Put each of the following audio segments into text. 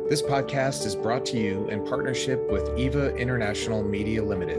This podcast is brought to you in partnership with EVA International Media Limited.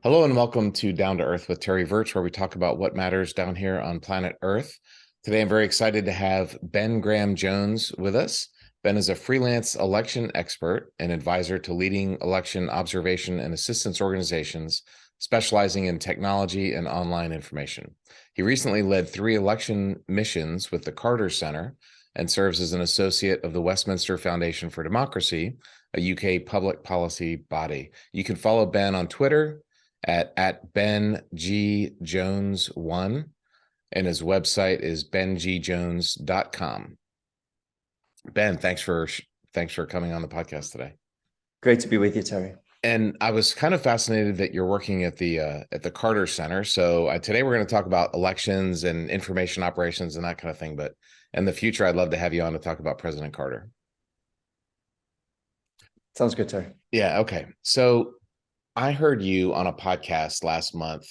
Hello and welcome to Down to Earth with Terry Verch, where we talk about what matters down here on planet Earth. Today, I'm very excited to have Ben Graham-Jones with us. Ben is a freelance election expert and advisor to leading election observation and assistance organizations specializing in technology and online information. He recently led 3 election missions with the Carter Center and serves as an associate of the Westminster Foundation for Democracy, a UK public policy body. You can follow Ben on Twitter at Ben G. Jones 1, and his website is benjjones.com. Ben, thanks for coming on the podcast today. Great to be with you, Terry. And I was kind of fascinated that you're working at the Carter Center. So today we're going to talk about elections and information operations and that kind of thing. But in the future, I'd love to have you on to talk about President Carter. Sounds good, Terry. Yeah. Okay. So I heard you on a podcast last month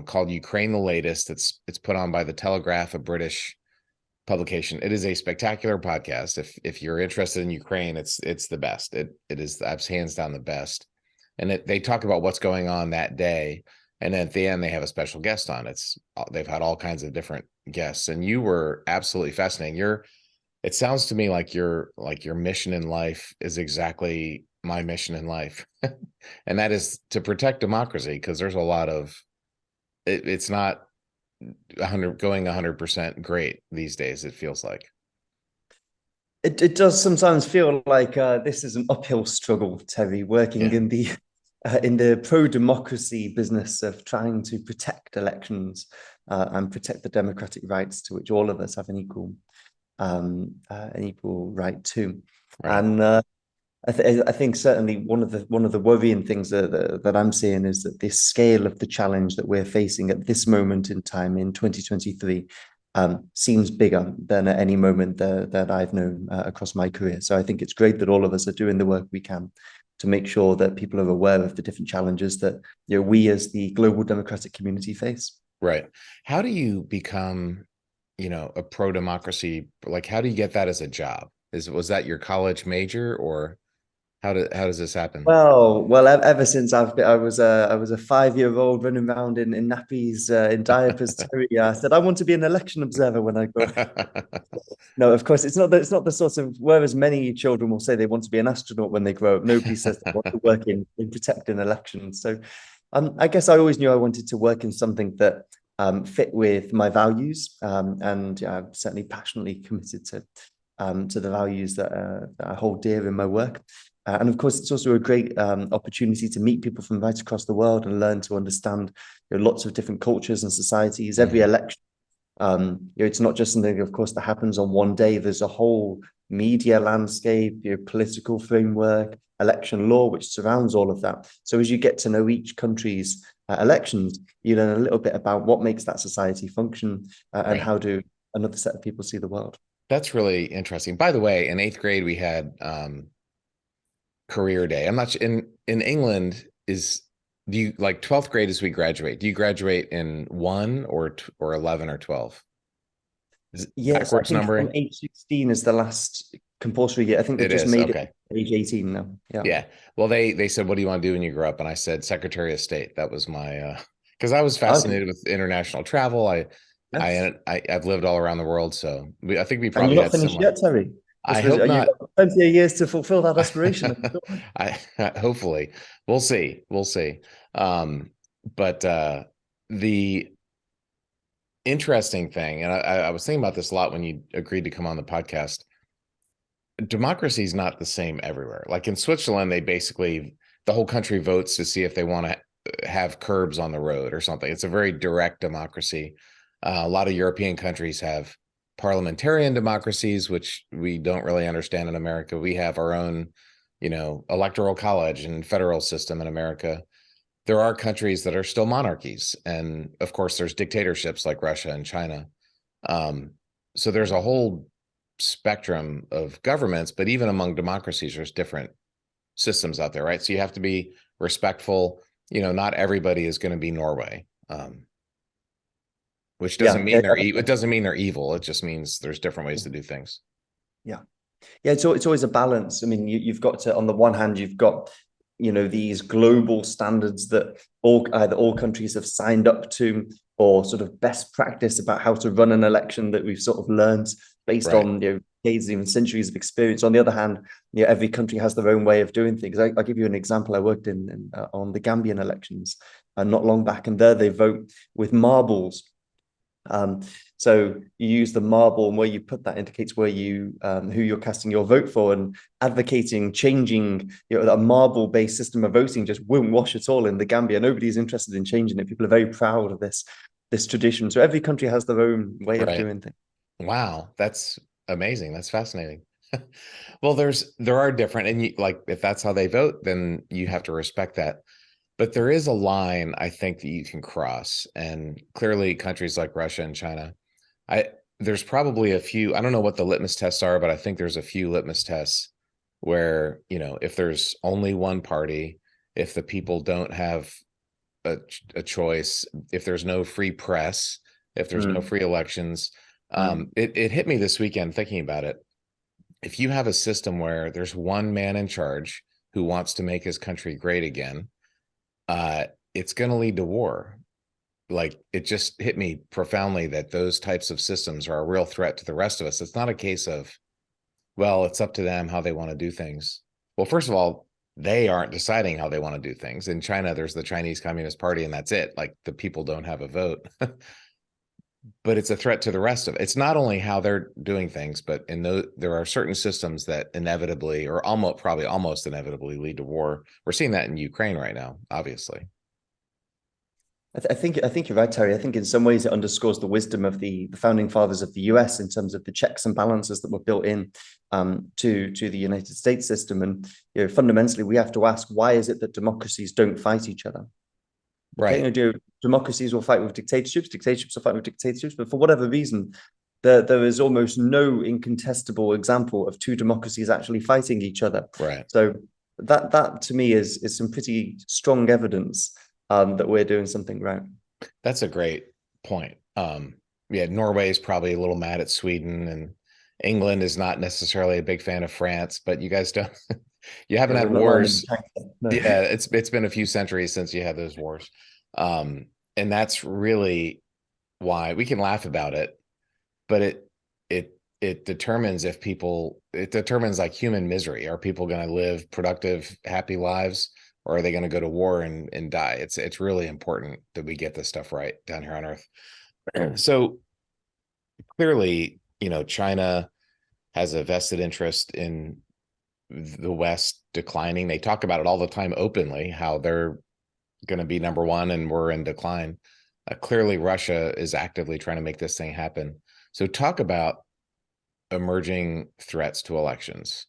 called Ukraine the Latest. It's put on by The Telegraph, a British publication. It is a spectacular podcast. If you're interested in Ukraine, it's the best. It is hands down the best. And they talk about what's going on that day, and then at the end they have a special guest on. They've had all kinds of different guests, and you were absolutely fascinating. It sounds to me like your mission in life is exactly my mission in life, and that is to protect democracy, because there's a lot of it's not 100% great these days. It feels like it does sometimes feel like this is an uphill struggle, Terry, working in the pro-democracy business of trying to protect elections and protect the democratic rights to which all of us have an equal right to. Right. And I think certainly one of the worrying things that I'm seeing is that this scale of the challenge that we're facing at this moment in time in 2023 seems bigger than at any moment that I've known across my career. So I think it's great that all of us are doing the work we can to make sure that people are aware of the different challenges that we as the global democratic community face. Right. How do you become, a pro-democracy? Like, how do you get that as a job? Was that your college major, or how does this happen? Well, ever since I was a 5-year-old running around in nappies, in diapers, Terry, I said I want to be an election observer when I grow up. No, of course, it's not the sort of, whereas many children will say they want to be an astronaut when they grow up, nobody says they want to work in protecting elections. So I guess I always knew I wanted to work in something that fit with my values, and I'm certainly passionately committed to the values that I hold dear in my work. And of course, it's also a great opportunity to meet people from right across the world and learn to understand lots of different cultures and societies. Every election, it's not just something, of course, that happens on one day. There's a whole media landscape, political framework, election law, which surrounds all of that. So as you get to know each country's elections, you learn a little bit about what makes that society function and how do another set of people see the world. That's really interesting. By the way, in 8th grade, we had career day. I'm not in England. Do you like 12th grade as we graduate? Do you graduate in 1 or 11 or 12? Yes, I think from age 16 is the last compulsory year. I think they just made it age 18 now. Yeah. Well, they said, what do you want to do when you grow up? And I said, Secretary of State. That was my because I was fascinated with international travel. I've lived all around the world, so I think we probably had finished yet, Terry. I hope not. Plenty of years to fulfill that aspiration. Hopefully, we'll see. But the interesting thing, and I was thinking about this a lot when you agreed to come on the podcast. Democracy is not the same everywhere. Like in Switzerland, the whole country votes to see if they want to have curbs on the road or something. It's a very direct democracy. A lot of European countries have parliamentarian democracies, which we don't really understand in America. We have our own, electoral college and federal system in America. There are countries that are still monarchies. And of course, there's dictatorships like Russia and China. So there's a whole spectrum of governments, but even among democracies, there's different systems out there, right? So you have to be respectful. Not everybody is going to be Norway. which doesn't Yeah, mean it doesn't mean they're evil. It just means there's different ways to do things. yeah. Yeah, it's always a balance. I mean, you've got to, on the one hand, you've got, these global standards that either all countries have signed up to, or sort of best practice about how to run an election that we've sort of learned based Right. on decades, even centuries of experience. On the other hand, every country has their own way of doing things. I'll give you an example. I worked on the Gambian elections not long back, and there they vote with marbles. So you use the marble, and where you put that indicates where you who you're casting your vote for. And advocating changing a marble-based system of voting just won't wash at all in the Gambia. Nobody's interested in changing it. People are very proud of this tradition. So every country has their own way of doing things. Wow, that's amazing. That's fascinating. Well, there are different, and like if that's how they vote, then you have to respect that. But there is a line I think that you can cross, and clearly countries like Russia and China, there's probably a few, I don't know what the litmus tests are, but I think there's a few litmus tests where, if there's only one party, if the people don't have a choice, if there's no free press, if there's no free elections, it hit me this weekend thinking about it. If you have a system where there's one man in charge who wants to make his country great again, it's going to lead to war. Like, it just hit me profoundly that those types of systems are a real threat to the rest of us. It's not a case of, well, it's up to them how they want to do things. Well, first of all, they aren't deciding how they want to do things. In China, there's the Chinese Communist Party, and that's it. Like, the people don't have a vote. But it's a threat to the rest of it. It's not only how they're doing things, but there are certain systems that inevitably, or almost inevitably, lead to war. We're seeing that in Ukraine right now, obviously. I think you're right, Terry. I think in some ways it underscores the wisdom of the founding fathers of the US in terms of the checks and balances that were built in to the United States system. And fundamentally, we have to ask, why is it that democracies don't fight each other? Right. Okay, democracies will fight with dictatorships. Dictatorships will fight with dictatorships. But for whatever reason, there is almost no incontestable example of two democracies actually fighting each other. Right. So that to me is some pretty strong evidence that we're doing something right. That's a great point. Yeah, Norway is probably a little mad at Sweden, and England is not necessarily a big fan of France, but you guys don't, you haven't had wars. No. Yeah, it's been a few centuries since you had those wars. And that's really why we can laugh about it, but it determines it determines like human misery. Are people going to live productive, happy lives, or are they going to go to war and die? It's really important that we get this stuff right down here on Earth. So clearly, China has a vested interest in the West declining. They talk about it all the time openly, how they're going to be number one and we're in decline. Clearly, Russia is actively trying to make this thing happen. So talk about emerging threats to elections.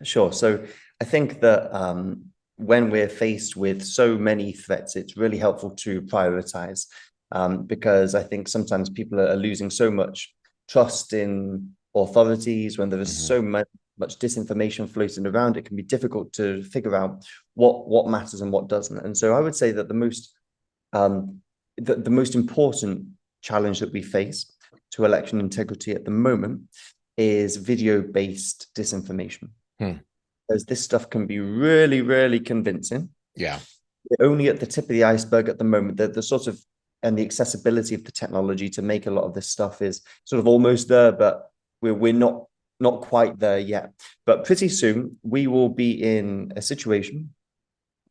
Sure. So I think that when we're faced with so many threats, it's really helpful to prioritize, because I think sometimes people are losing so much trust in authorities when there is so much disinformation floating around. It can be difficult to figure out what matters and what doesn't. And so I would say that the most important challenge that we face to election integrity at the moment is video-based disinformation. Because this stuff can be really, really convincing. Yeah. We're only at the tip of the iceberg at the moment. The sort of, and the accessibility of the technology to make a lot of this stuff is sort of almost there, but we're not quite there yet. But pretty soon we will be in a situation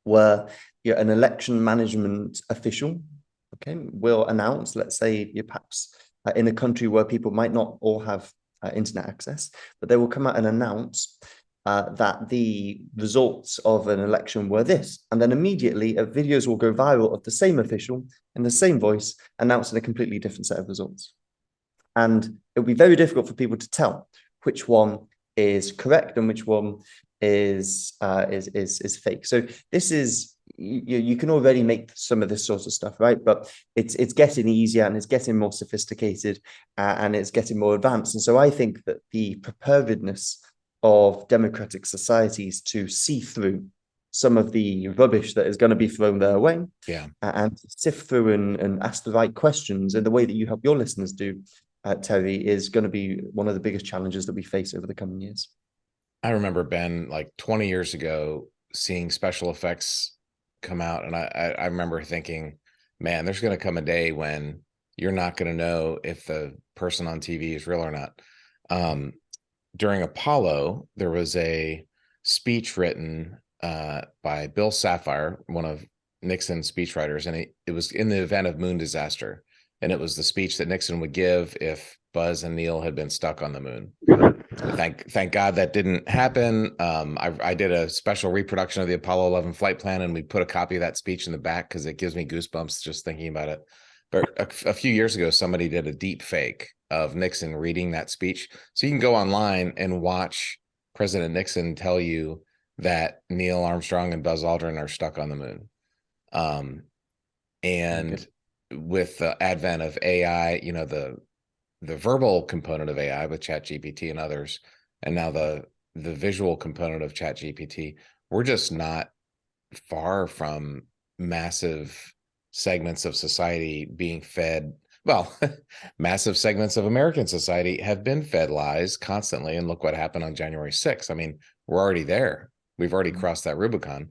where an election management official, will announce, let's say perhaps in a country where people might not all have internet access, but they will come out and announce that the results of an election were this. And then immediately videos will go viral of the same official in the same voice announcing a completely different set of results. And it will be very difficult for people to tell which one is correct and which one is fake. So this is, you can already make some of this sort of stuff, right? But it's getting easier and it's getting more sophisticated and it's getting more advanced. And so I think that the preparedness of democratic societies to see through some of the rubbish that is going to be thrown their way, Yeah. and sift through and ask the right questions in the way that you help your listeners do, Terry, is going to be one of the biggest challenges that we face over the coming years. I remember, Ben, like 20 years ago, seeing special effects come out, and I remember thinking, man, there's going to come a day when you're not going to know if the person on TV is real or not. During Apollo, there was a speech written by Bill Safire, one of Nixon's speechwriters, and it was in the event of moon disaster. And it was the speech that Nixon would give if Buzz and Neil had been stuck on the moon. Thank God that didn't happen. I did a special reproduction of the Apollo 11 flight plan, and we put a copy of that speech in the back because it gives me goosebumps just thinking about it. But a few years ago, somebody did a deep fake of Nixon reading that speech. So you can go online and watch President Nixon tell you that Neil Armstrong and Buzz Aldrin are stuck on the moon. And with the advent of AI, the verbal component of AI with ChatGPT and others, and now the visual component of ChatGPT, we're just not far from massive segments of society being fed. Well, massive segments of American society have been fed lies constantly. And look what happened on January 6th. I mean, we're already there. We've already crossed that Rubicon,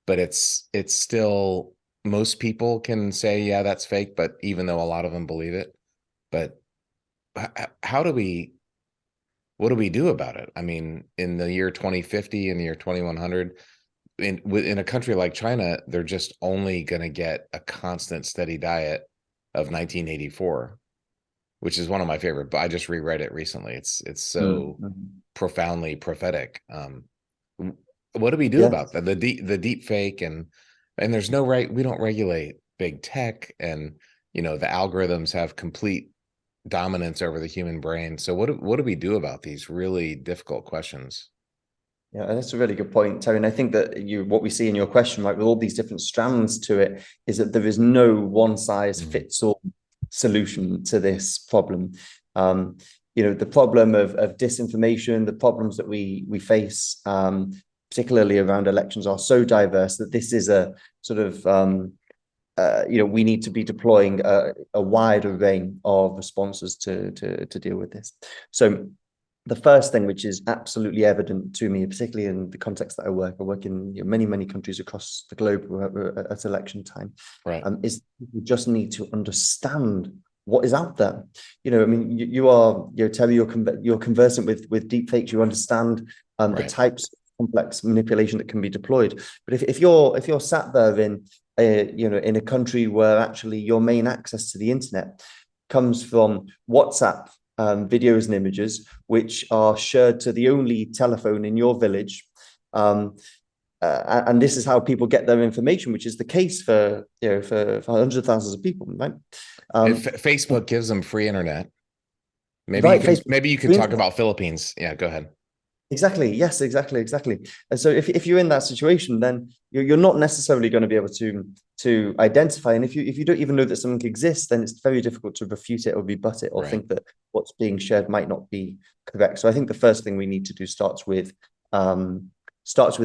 but it's still, most people can say, yeah, that's fake. But even though a lot of them believe it, but what do we do about it? I mean, in the year 2050, in the year 2100, in a country like China, they're just only going to get a constant steady diet of 1984, which is one of my favorite, but I just reread it recently. It's so profoundly prophetic. What do we do about that? The deep fake, and there's no right. We don't regulate big tech, and the algorithms have complete dominance over the human brain. So what do we do about these really difficult questions? Yeah, that's a really good point, Terry. And I think that what we see in your question, right, with all these different strands to it, is that there is no one size fits all solution to this problem. The problem of disinformation, the problems that we face, particularly around elections, are so diverse that this is a sort of we need to be deploying a wide array of responses to deal with this. So the first thing, which is absolutely evident to me, particularly in the context that I work in many countries across the globe at election time, right, is we just need to understand what is out there. I mean, you are, Terry, you're conversant with deep fakes. You understand the types of complex manipulation that can be deployed. But if you're sat there in a country where actually your main access to the internet comes from WhatsApp videos and images, which are shared to the only telephone in your village, and this is how people get their information, which is the case for hundreds of thousands of people, right? Facebook gives them free internet. Maybe you can talk about Philippines. Yeah, go ahead. Exactly. Yes, exactly. And so if you're in that situation, then you're not necessarily going to be able to identify. And if you don't even know that something exists, then it's very difficult to refute it or rebut it or think that what's being shared might not be correct. So I think the first thing we need to do starts with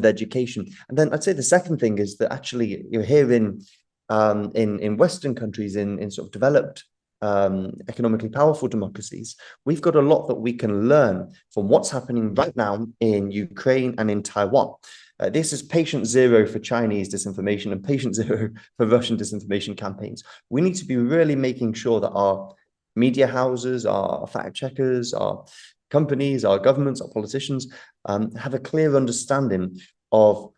education. And then I'd say the second thing is that actually you're here in Western countries, in sort of developed economically powerful democracies, we've got a lot that we can learn from what's happening right now in Ukraine and in Taiwan. This is patient zero for Chinese disinformation and patient zero for Russian disinformation campaigns. We need to be really making sure that our media houses, our fact checkers, our companies, our governments, our politicians have a clear understanding of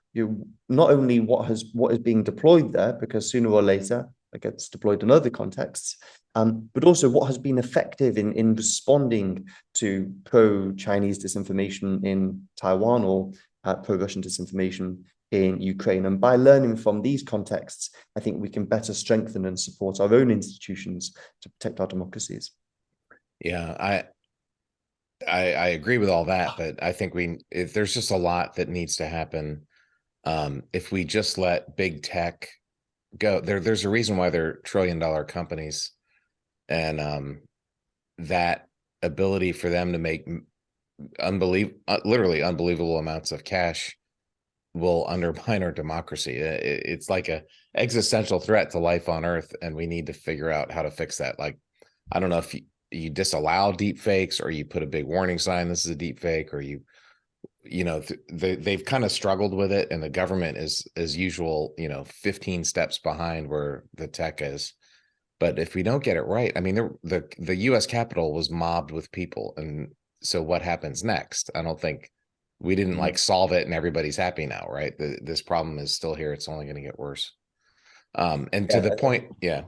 not only what is being deployed there, because sooner or later it gets deployed in other contexts, but also what has been effective in responding to pro-Chinese disinformation in Taiwan or pro-Russian disinformation in Ukraine. And by learning from these contexts, I think we can better strengthen and support our own institutions to protect our democracies. Yeah, I agree with all that, but I think there's just a lot that needs to happen. If we just let big tech go, there's a reason why they're trillion-dollar companies. And that ability for them to make literally unbelievable amounts of cash will undermine our democracy. It's like a existential threat to life on Earth, and we need to figure out how to fix that. Like, I don't know if you disallow deep fakes, or you put a big warning sign, this is a deep fake, or they've kind of struggled with it, and the government is, as usual, 15 steps behind where the tech is. But if we don't get it right, I mean, the U.S. Capitol was mobbed with people, and so what happens next? I don't think we didn't like solve it and everybody's happy now, right? This problem is still here. It's only going to get worse. And to Yeah, the point, yeah,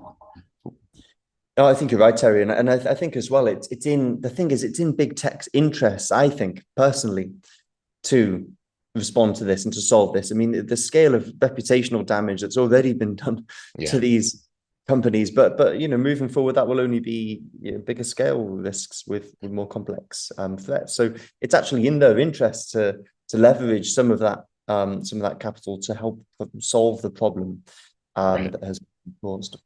no, I think you're right, Terry, and I think as well, it's in the thing is it's in big tech's interests, I think personally, to respond to this and to solve this. I mean, the scale of reputational damage that's already been done yeah, to these companies, but moving forward, that will only be bigger scale risks with more complex threats. So it's actually in their interest to leverage some of that capital to help solve the problem right. that has been caused.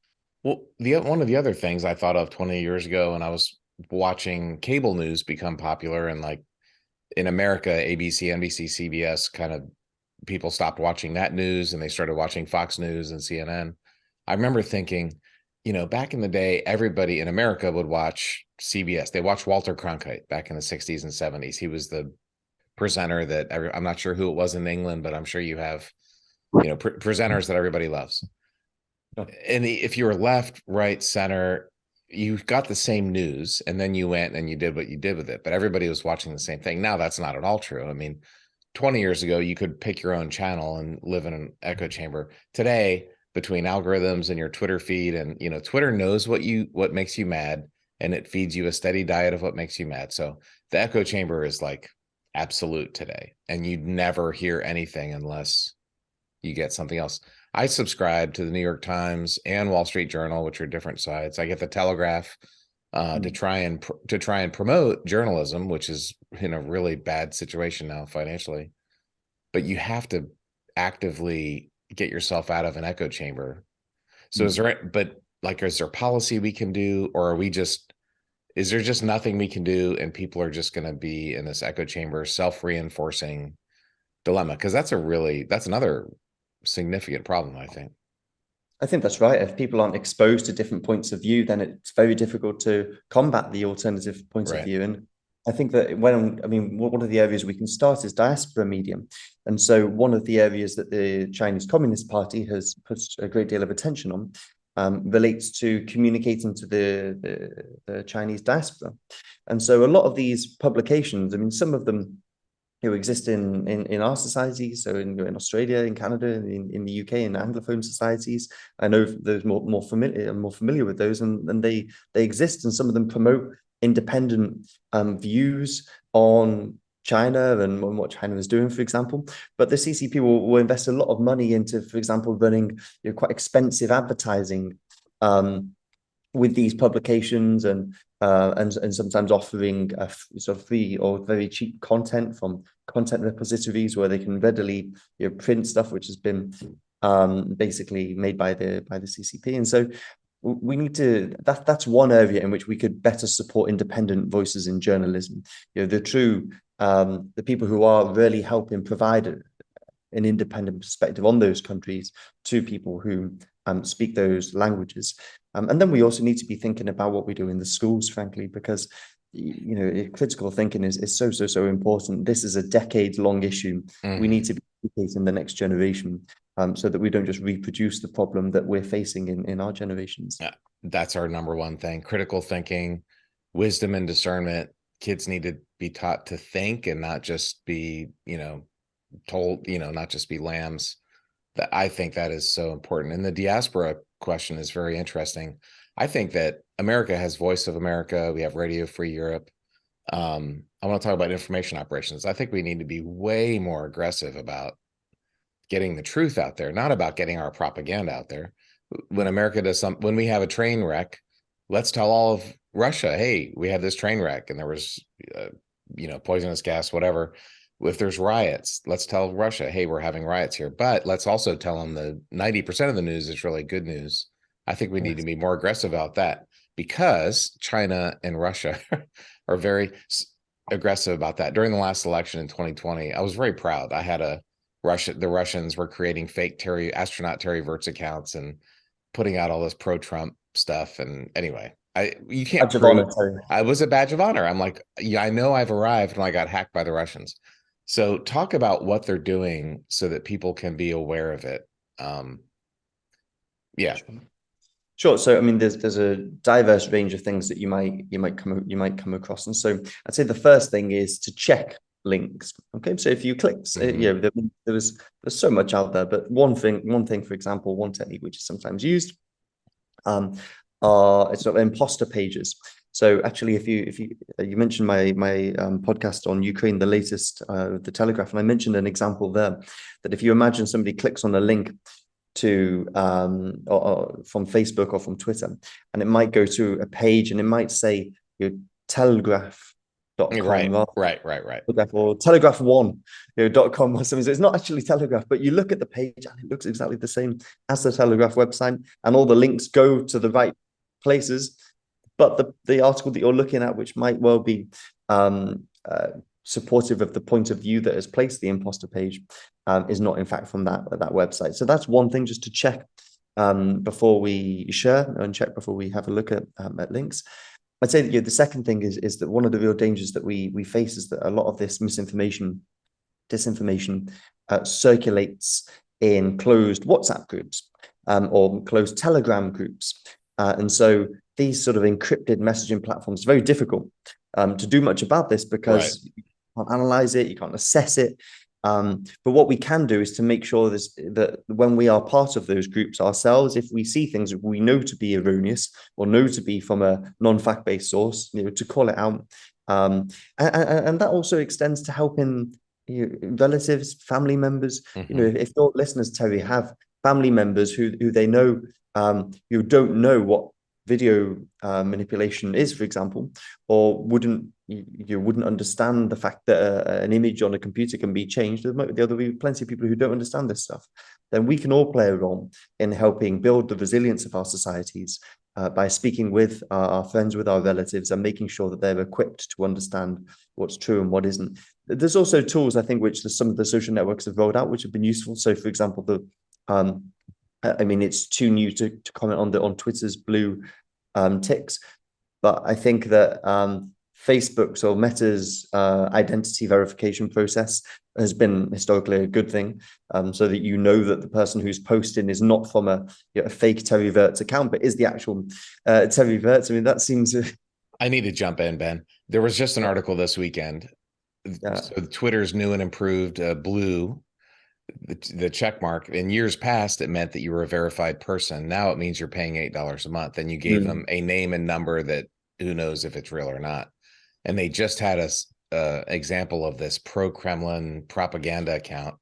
Well, one of the other things I thought of 20 years ago when I was watching cable news become popular, and like in America, ABC, NBC, CBS, kind of people stopped watching that news and they started watching Fox News and CNN. I remember thinking, back in the day, everybody in America would watch CBS. They watched Walter Cronkite back in the 60s and 70s. He was the presenter that I'm not sure who it was in England, but I'm sure you have, presenters that everybody loves. And if you were left, right, center, you got the same news, and then you went and you did what you did with it, but everybody was watching the same thing. Now that's not at all true. I mean, 20 years ago, you could pick your own channel and live in an echo chamber. Today, between algorithms and your Twitter feed, and Twitter knows what makes you mad, and it feeds you a steady diet of what makes you mad. So the echo chamber is like absolute today, and you'd never hear anything unless you get something else. I subscribe to the New York Times and Wall Street Journal, which are different sites. I get the Telegraph to try and promote journalism, which is in a really bad situation now financially. But you have to actively get yourself out of an echo chamber. So is there policy we can do, or is there just nothing we can do, and people are just going to be in this echo chamber, self-reinforcing dilemma? Because that's another significant problem, I think. I think that's right. If people aren't exposed to different points of view, then it's very difficult to combat the alternative points of Right. view. And I think that one of the areas we can start is diaspora medium. And so one of the areas that the Chinese Communist Party has put a great deal of attention on relates to communicating to the Chinese diaspora. And so a lot of these publications, I mean, some of them who exist in our society, so in Australia, in Canada, in the UK, in Anglophone societies. I know those more familiar with those, and they exist, and some of them promote independent views on China and what China is doing, for example. But the CCP will invest a lot of money into, for example, running quite expensive advertising with these publications, and sometimes offering sort of free or very cheap content from content repositories where they can readily print stuff which has been basically made by the CCP. And so we need to that's one area in which we could better support independent voices in journalism. The people who are really helping provide an independent perspective on those countries to people who speak those languages. And then we also need to be thinking about what we do in the schools, frankly, because critical thinking is so important. This is a decade-long issue. Mm-hmm. We need to be educating the next generation so that we don't just reproduce the problem that we're facing in our generations. That's our number one thing. Critical thinking, wisdom and discernment. Kids need to be taught to think and not just be, told, not just be lambs. That I think that is so important. And the diaspora question is very interesting. I think that America has Voice of America. We have Radio Free Europe. I want to talk about information operations. I think we need to be way more aggressive about getting the truth out there, not about getting our propaganda out there. When America does when we have a train wreck, let's tell all of Russia, hey, we had this train wreck and there was, poisonous gas, whatever. If there's riots, let's tell Russia, hey, we're having riots here. But let's also tell them the 90% of the news is really good news. I think we need to be more aggressive about that, because China and Russia are very aggressive about that. During the last election in 2020, I was very proud. I had a the Russians were creating fake astronaut Terry Verch accounts and putting out all this pro-Trump stuff. And anyway, you can't Badge of honor, prove. Terry. I was a badge of honor. I'm like, yeah, I know I've arrived when I got hacked by the Russians. So talk about what they're doing so that people can be aware of it. Yeah. Sure. So I mean, there's a diverse range of things that you might come across, and so I'd say the first thing is to check links. Okay, so if you click, there's so much out there, but one thing, for example, one technique which is sometimes used, are sort of imposter pages. So actually, if you mentioned my podcast on Ukraine, the latest, the Telegraph, and I mentioned an example there that if you imagine somebody clicks on a link to or from Facebook or from Twitter, and it might go to a page and it might say your telegraph.com right. or telegraph1.com or something. So it's not actually Telegraph, but you look at the page and it looks exactly the same as the Telegraph website, and all the links go to the right places. But the article that you're looking at, which might well be supportive of the point of view that has placed the imposter page, is not in fact from that website. So that's one thing just to check before we share, and check before we have a look at links. I'd say that the second thing is that one of the real dangers that we face is that a lot of this disinformation circulates in closed WhatsApp groups or closed Telegram groups, and so these sort of encrypted messaging platforms are very difficult to do much about this because you can't analyze it, you can't assess it. But what we can do is to make sure that when we are part of those groups ourselves, if we see things that we know to be erroneous or know to be from a non-fact-based source, to call it out. And that also extends to helping relatives, family members. If your listeners, Terry, have family members who they know who don't know what video manipulation is, for example, or wouldn't understand the fact that an image on a computer can be changed. There'll be plenty of people who don't understand this stuff. Then we can all play a role in helping build the resilience of our societies by speaking with our friends, with our relatives, and making sure that they're equipped to understand what's true and what isn't. There's also tools, I think, which some of the social networks have rolled out, which have been useful. So, for example, I mean, it's too new to comment on Twitter's blue ticks, but I think that Facebook's or Meta's identity verification process has been historically a good thing, so that that the person who's posting is not from a fake Terry Verch account, but is the actual Terry Verch. I mean, that seems. I need to jump in, Ben. There was just an article this weekend. So Twitter's new and improved blue, the check mark. In years past, it meant that you were a verified person. Now it means you're paying $8 a month, and you gave them a name and number that who knows if it's real or not. And they just had a example of this pro-Kremlin propaganda account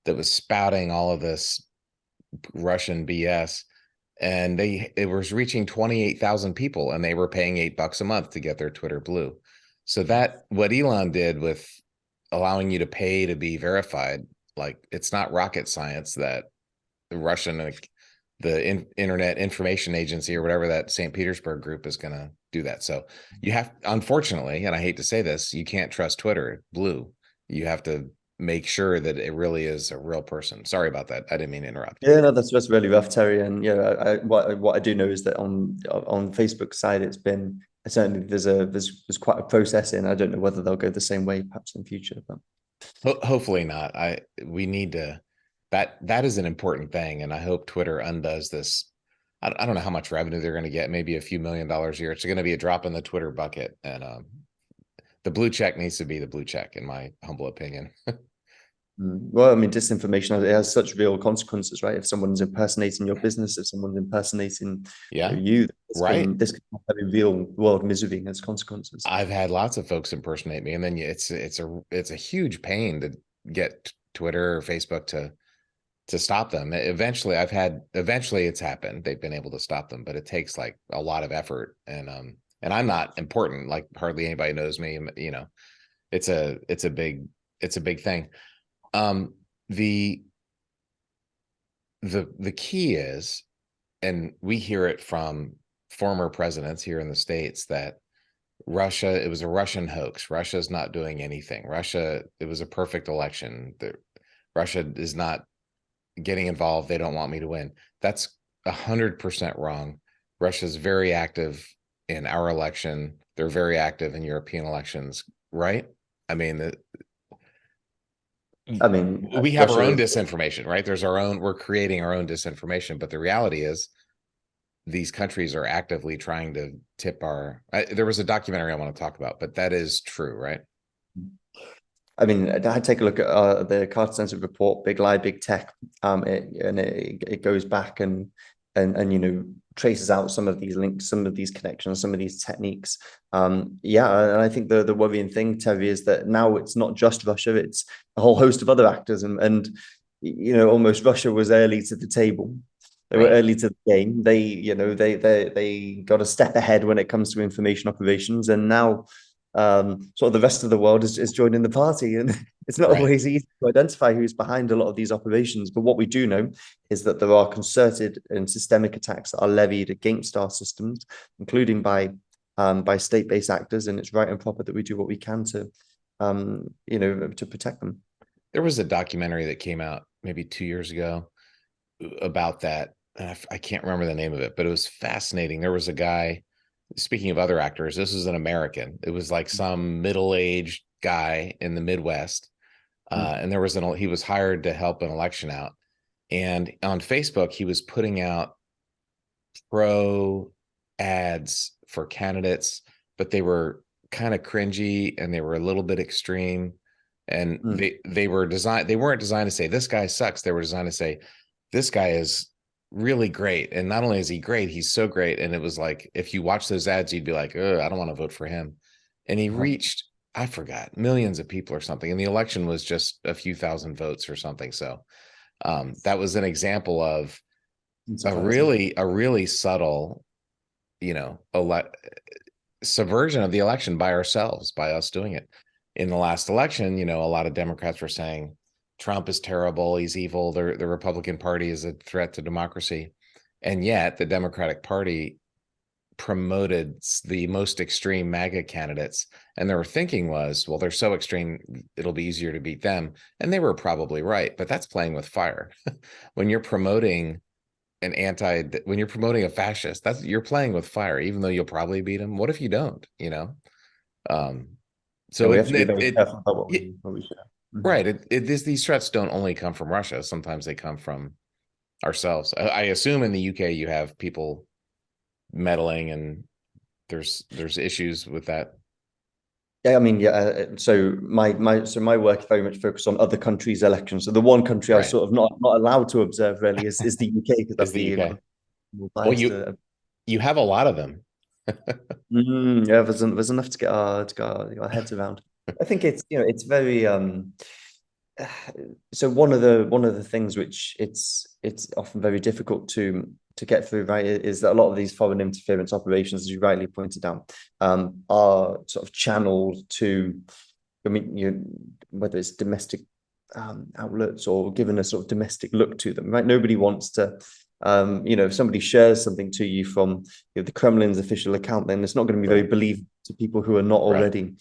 that was spouting all of this Russian BS, and it was reaching 28,000 people, and they were paying $8 a month to get their Twitter blue. So that what Elon did with allowing you to pay to be verified, like, it's not rocket science that the Russian, the Internet Information Agency or whatever, that St. Petersburg group, is going to do that. So you have, unfortunately, and I hate to say this, you can't trust Twitter blue. You have to make sure that it really is a real person. Sorry about that. I didn't mean to interrupt. Yeah, no, that's really rough, Terry. And what I do know is that on Facebook's side, it's been certainly there's quite a process in. I don't know whether they'll go the same way perhaps in future, but hopefully not. We need to. That is an important thing, and I hope Twitter undoes this. I don't know how much revenue they're going to get, maybe a few $1 million a year. It's going to be a drop in the Twitter bucket, and the blue check needs to be the blue check, in my humble opinion. Well, I mean, disinformation, it has such real consequences, right? If someone's impersonating your business, if someone's impersonating you, right, this can have a real world misery as consequences. I've had lots of folks impersonate me, and then it's a huge pain to get Twitter or Facebook to stop them. Eventually it's happened. They've been able to stop them, but it takes like a lot of effort, and I'm not important. Like, hardly anybody knows me. It's a big thing. The key is, and we hear it from former presidents here in the States, that it was a Russian hoax. Russia's not doing anything. It was a perfect election. Russia is not getting involved. They don't want me to win. That's 100% wrong. Russia's very active in our election. They're very active in European elections, right? I mean, I mean, we have our Russia own is, disinformation, right? We're creating our own disinformation, but the reality is these countries are actively trying to tip there was a documentary I want to talk about, but that is true, right? I mean, I take a look at the Carter Center report, Big Lie, Big Tech, it goes back and traces out some of these links, some of these connections, some of these techniques. Yeah, and I think the worrying thing, Terry, is that now it's not just Russia; it's a whole host of other actors, and almost Russia was early to the table. They were Right. early to the game. They got a step ahead when it comes to information operations, and now sort of the rest of the world is joining the party. And it's not Right. always easy to identify who's behind a lot of these operations. But what we do know is that there are concerted and systemic attacks that are levied against our systems, including by state-based actors. And it's right and proper that we do what we can to protect them. There was a documentary that came out maybe 2 years ago about that. I can't remember the name of it, but it was fascinating. There was a guy, speaking of other actors, this is an American. It was like some middle-aged guy in the Midwest. And he was hired to help an election out. And on Facebook, he was putting out pro ads for candidates, but they were kind of cringy and they were a little bit extreme. And they weren't designed to say this guy sucks. They were designed to say this guy is really great. And not only is he great, he's so great. And it was like, if you watch those ads, you'd be like, oh, I don't want to vote for him. And he reached, I forgot, millions of people or something. And the election was just a few thousand votes or something. So that was an example of a really subtle, subversion of the election by ourselves, by us doing it. In the last election, a lot of Democrats were saying Trump is terrible, he's evil, the Republican Party is a threat to democracy. And yet the Democratic Party promoted the most extreme MAGA candidates. And their thinking was, well, they're so extreme, it'll be easier to beat them. And they were probably right, but that's playing with fire. When you're promoting when you're promoting a fascist, you're playing with fire, even though you'll probably beat him. What if you don't, So so we have to be very careful about what we share. Right. These threats don't only come from Russia. Sometimes they come from ourselves. I assume in the UK you have people meddling, and there's issues with that. Yeah, I mean, yeah. So my work very much focused on other countries' elections. So the one country I was Right. sort of not allowed to observe really is the UK, because Is that's the the UK. more Well, biased. you have a lot of them. Yeah, there's enough to get our heads around. I think it's very so one of the things which it's often very difficult to get through, right, is that a lot of these foreign interference operations, as you rightly pointed out, are sort of channeled to, I mean, whether it's domestic outlets or given a sort of domestic look to them, right? Nobody wants to, if somebody shares something to you from the Kremlin's official account, then it's not going to be very believable to people who are not already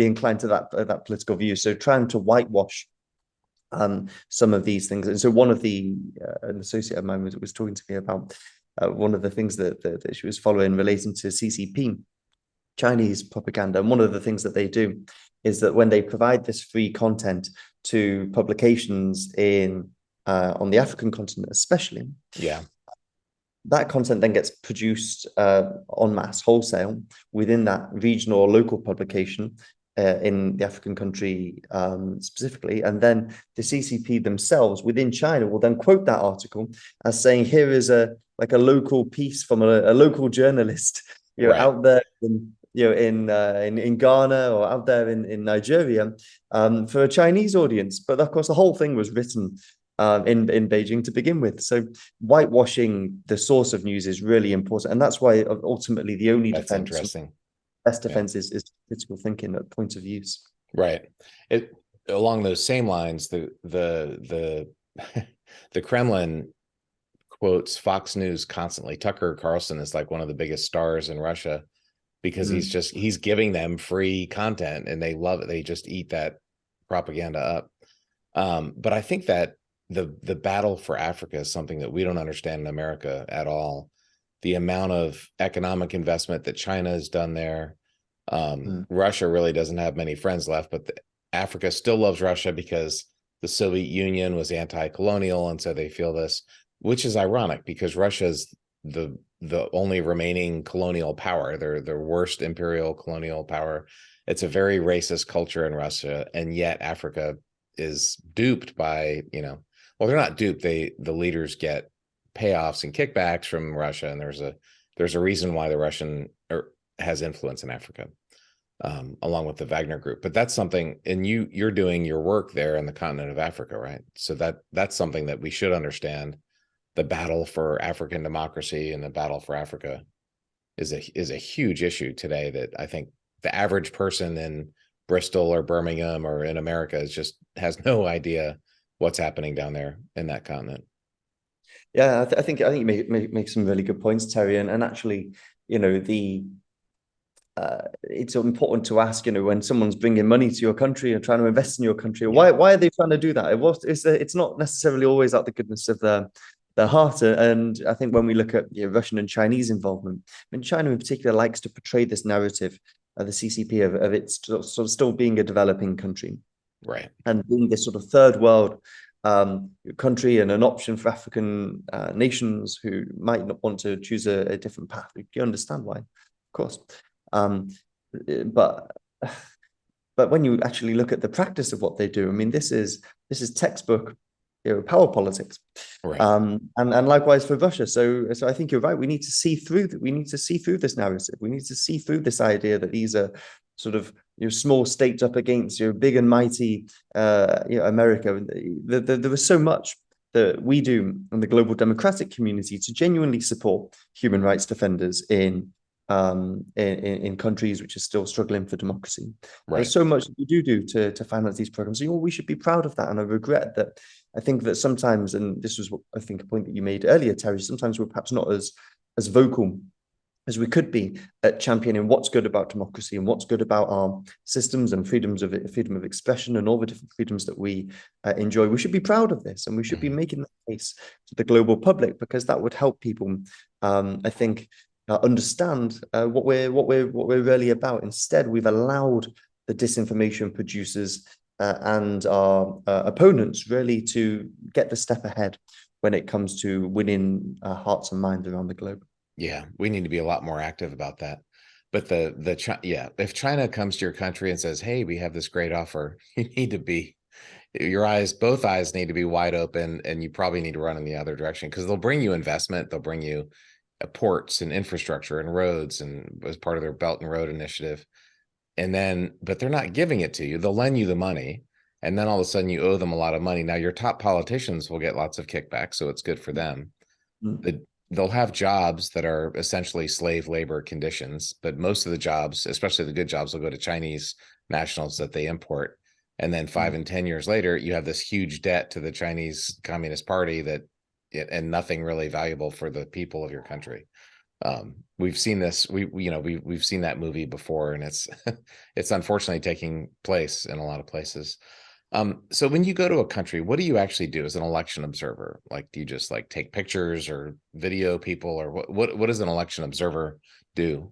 inclined to that political view. So trying to whitewash some of these things. And so one of an associate of mine was talking to me about one of the things that she was following relating to CCP, Chinese propaganda. And one of the things that they do is that when they provide this free content to publications on the African continent, especially, that content then gets produced en masse, wholesale, within that regional or local publication in the African country specifically. And then the CCP themselves within China will then quote that article as saying, here is a local piece from a local journalist, out there in Ghana or out there in Nigeria for a Chinese audience. But of course, the whole thing was written in Beijing to begin with. So whitewashing the source of news is really important. And that's why ultimately the only best defense is critical thinking at point of use. Right. Along those same lines, the Kremlin quotes Fox News constantly. Tucker Carlson is like one of the biggest stars in Russia because he's giving them free content and they love it. They just eat that propaganda up. But I think that the battle for Africa is something that we don't understand in America at all. The amount of economic investment that China has done there. Russia really doesn't have many friends left, but Africa still loves Russia because the Soviet Union was anti-colonial, and so they feel this, which is ironic because Russia's the only remaining colonial power. They're the worst imperial colonial power. It's a very racist culture in Russia, and yet Africa is duped by, well, they're not duped. The leaders get payoffs and kickbacks from Russia, and there's a reason why the Russian has influence in Africa, along with the Wagner Group. But that's something, and you're doing your work there in the continent of Africa, right? So that's something that we should understand. The battle for African democracy and the battle for Africa is a huge issue today that I think the average person in Bristol or Birmingham or in America has no idea what's happening down there in that continent. Yeah, I think you make some really good points, Terry, and actually, it's important to ask, when someone's bringing money to your country and trying to invest in your country, why are they trying to do that? It's not necessarily always out the goodness of their heart. And I think when we look at Russian and Chinese involvement, China in particular likes to portray this narrative of the CCP of its sort of still being a developing country, right, and being this sort of third world country and an option for African nations who might not want to choose a different path. You understand why, of course. But when you actually look at the practice of what they do, this is textbook, power politics, right. And likewise for Russia. So I think you're right. We need to see through that. We need to see through this narrative. We need to see through this idea that these are sort of small states up against big and mighty America. There is so much that we do in the global democratic community to genuinely support human rights defenders in countries which are still struggling for democracy. Right. There's so much that we do to finance these programs. We should be proud of that. And I regret that. I think that sometimes, and this was I think a point that you made earlier, Terry, sometimes we're perhaps not as vocal as we could be at championing what's good about democracy and what's good about our systems and freedom of expression and all the different freedoms that we enjoy. We should be proud of this, and we should be making that case to the global public, because that would help people, I think, understand what we're really about. Instead, we've allowed the disinformation producers and our opponents really to get the step ahead when it comes to winning hearts and minds around the globe. Yeah, we need to be a lot more active about that. But if China comes to your country and says, "Hey, we have this great offer," you need to be both eyes need to be wide open, and you probably need to run in the other direction, because they'll bring you investment, they'll bring you ports and infrastructure and roads, and as part of their Belt and Road Initiative. But they're not giving it to you. They'll lend you the money, and then all of a sudden you owe them a lot of money. Now your top politicians will get lots of kickback, so it's good for them. They'll have jobs that are essentially slave labor conditions, but most of the jobs, especially the good jobs, will go to Chinese nationals that they import. And then 5 and 10 years later, you have this huge debt to the Chinese Communist Party and nothing really valuable for the people of your country. We've seen this. We've seen that movie before, and it's unfortunately taking place in a lot of places. So when you go to a country, what do you actually do as an election observer? Like, do you just take pictures or video people, or what does an election observer do?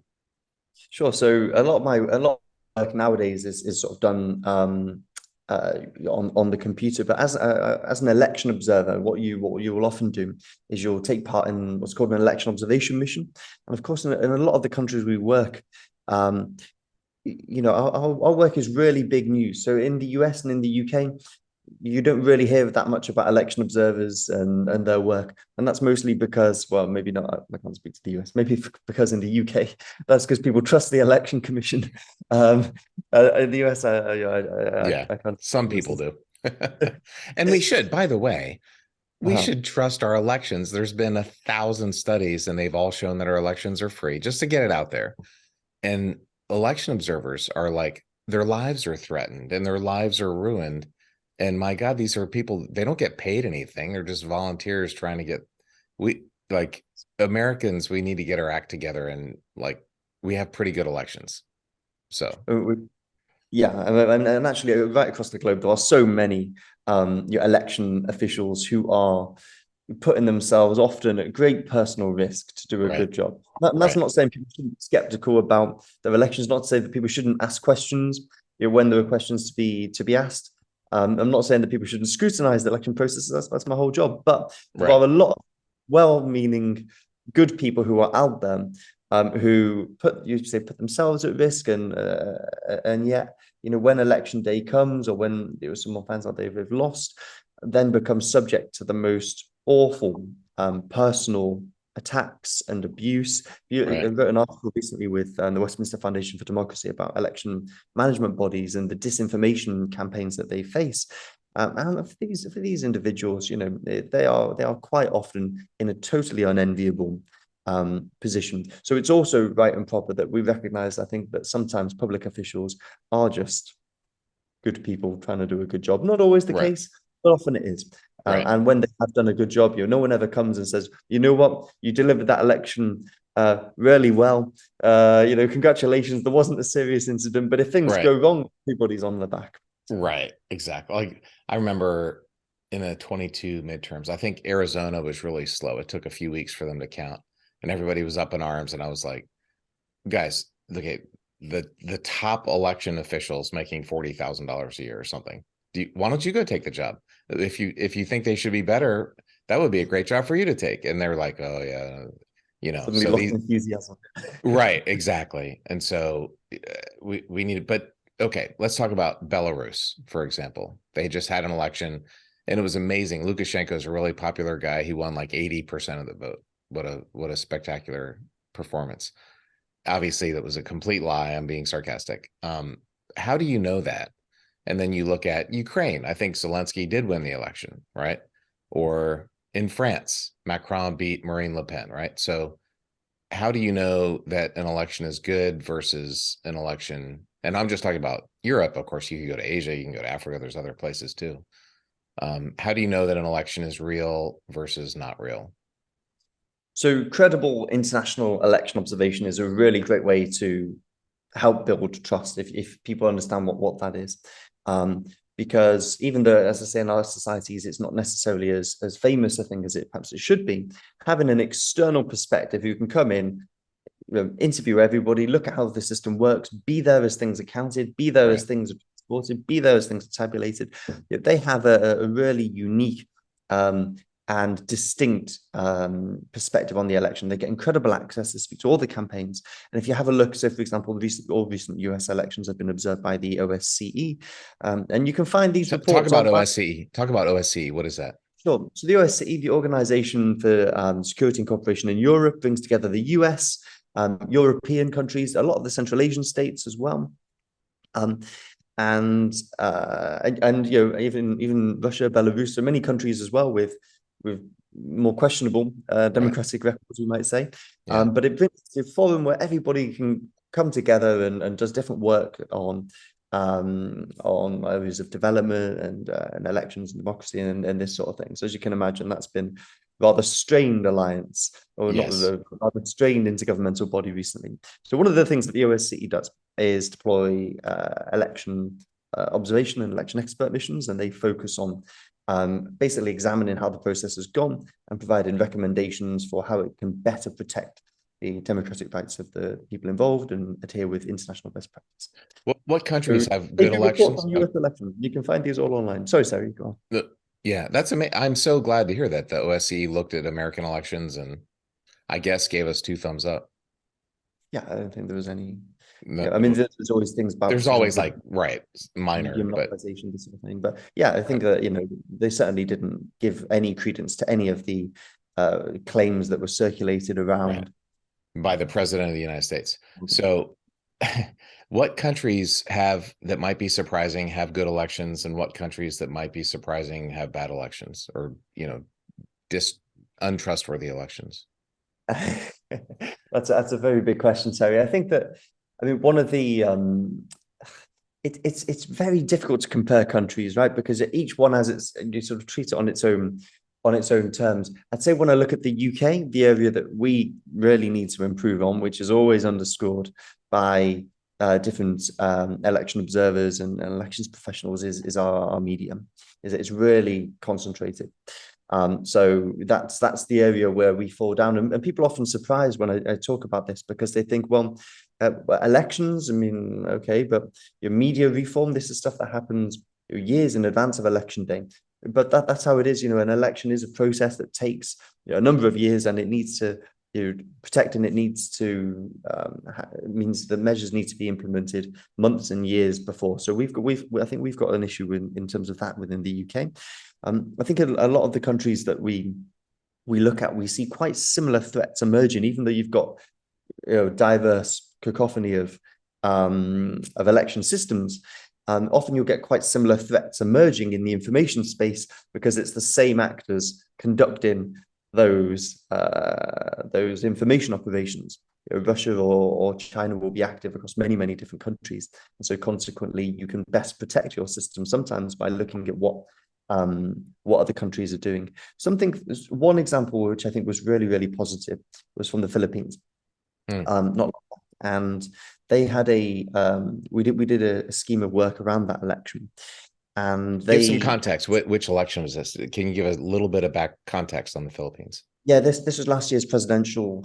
Sure. So a lot of work nowadays is sort of done on the computer. But as an election observer, what you will often do is you'll take part in what's called an election observation mission. And of course, in a lot of the countries we work, our work is really big news. So in the US and in the UK, you don't really hear that much about election observers and their work. And that's mostly because, well, maybe not, I can't speak to the US, maybe because in the UK, that's because people trust the election commission. In the US, I can't. Some people do. And we should, by the way, we should trust our elections. There's been 1,000 studies, and they've all shown that our elections are free, just to get it out there. And election observers are their lives are threatened and their lives are ruined. And my God, these are people, they don't get paid anything. They're just volunteers trying to get, Americans, we need to get our act together, and we have pretty good elections. So yeah, and actually right across the globe, there are so many your election officials who are putting themselves often at great personal risk to do a Right. good job. That's not saying people shouldn't be skeptical about their elections, not to say that people shouldn't ask questions, when there are questions to be asked. I'm not saying that people shouldn't scrutinize the election processes. That's my whole job. But there Right. are a lot of well-meaning, good people who are out there who put themselves at risk, and yet, when election day comes, or when someone finds out they've lost, then become subject to the most awful personal attacks and abuse. I Right. wrote an article recently with the Westminster Foundation for Democracy about election management bodies and the disinformation campaigns that they face. And for these individuals, they are quite often in a totally unenviable position. So it's also right and proper that we recognize, I think, that sometimes public officials are just good people trying to do a good job. Not always the Right. case, but often it is. Right. And when they have done a good job, no one ever comes and says, you know what, you delivered that election really well. Congratulations. There wasn't a serious incident, but if things Right. go wrong, everybody's on the back. Right. Exactly. Like I remember in the 22 midterms, I think Arizona was really slow. It took a few weeks for them to count, and everybody was up in arms. And I was like, guys, look at the top election officials making $40,000 a year or something. Why don't you go take the job? If you think they should be better, that would be a great job for you to take. And they're like, oh yeah, Suddenly so lost these enthusiasm. right, exactly. And so we need, but okay, let's talk about Belarus, for example. They just had an election and it was amazing. Lukashenko is a really popular guy. He won like 80% of the vote. What a spectacular performance. Obviously, that was a complete lie. I'm being sarcastic. How do you know that? And then you look at Ukraine. I think Zelensky did win the election, right? Or in France, Macron beat Marine Le Pen, right? So how do you know that an election is good versus an election? And I'm just talking about Europe. Of course, you can go to Asia, you can go to Africa. There's other places too. How do you know that an election is real versus not real? So credible international election observation is a really great way to help build trust if people understand what that is. Because even though, as I say, in our societies, it's not necessarily as famous a thing as it perhaps it should be, having an external perspective who can come in, interview everybody, look at how the system works, be there as things are counted, be there as things are reported, be there as things are tabulated. They have a really unique and distinct perspective on the election. They get incredible access to speak to all the campaigns. And if you have a look, so for example, all recent US elections have been observed by the OSCE, and you can find these Talk reports about online. OSCE. Talk about OSCE. What is that? Sure. So the OSCE, the Organization for Security and Cooperation in Europe, brings together the US, European countries, a lot of the Central Asian states as well. And even Russia, Belarus, so many countries as well with more questionable democratic records, we might say. Yeah. But it brings a forum where everybody can come together and does different work on areas of development and elections and democracy and this sort of thing. So as you can imagine, that's been rather strained alliance, or Yes. not rather strained intergovernmental body recently. So one of the things that the OSCE does is deploy election observation and election expert missions, and they focus on basically examining how the process has gone and providing recommendations for how it can better protect the democratic rights of the people involved and adhere with international best practice. What countries So have they good do reports elections? on US elections. You can find these all online. Sorry, Sarah, go on. Yeah, that's amazing. I'm so glad to hear that the OSCE looked at American elections and I guess gave us two thumbs up. Yeah, I don't think there was any. No, I mean, there's always things about, there's for always example, like minor, but demobilization, this sort of thing. But yeah, I think that they certainly didn't give any credence to any of the claims that were circulated around by the president of the United States. So what countries that might be surprising have good elections, and what countries that might be surprising have bad elections, or untrustworthy elections? That's a very big question, Terry. I think that, I mean, one of the it's very difficult to compare countries, right? Because each one has its, you sort of treat it on its own terms. I'd say when I look at the UK, the area that we really need to improve on, which is always underscored by different election observers and elections professionals, is our media. is that it's really concentrated. So that's the area where we fall down, and people are often surprised when I talk about this, because they think, well, elections, I mean, okay, but your media reform, this is stuff that happens years in advance of election day. But that's how it is. An election is a process that takes a number of years, and it needs to protect, and it needs to means the measures need to be implemented months and years before. So I think we've got an issue in terms of that within the UK. I think a lot of the countries that we look at, we see quite similar threats emerging, even though you've got diverse cacophony of election systems. Often you'll get quite similar threats emerging in the information space, because it's the same actors conducting those information operations. Russia or China will be active across many different countries, and so consequently you can best protect your system sometimes by looking at what other countries are doing. One example which I think was really positive was from the Philippines. And they had we did a scheme of work around that election, and give some context. Which election was this? Can you give a little bit of back context on the Philippines? Yeah, this was last year's presidential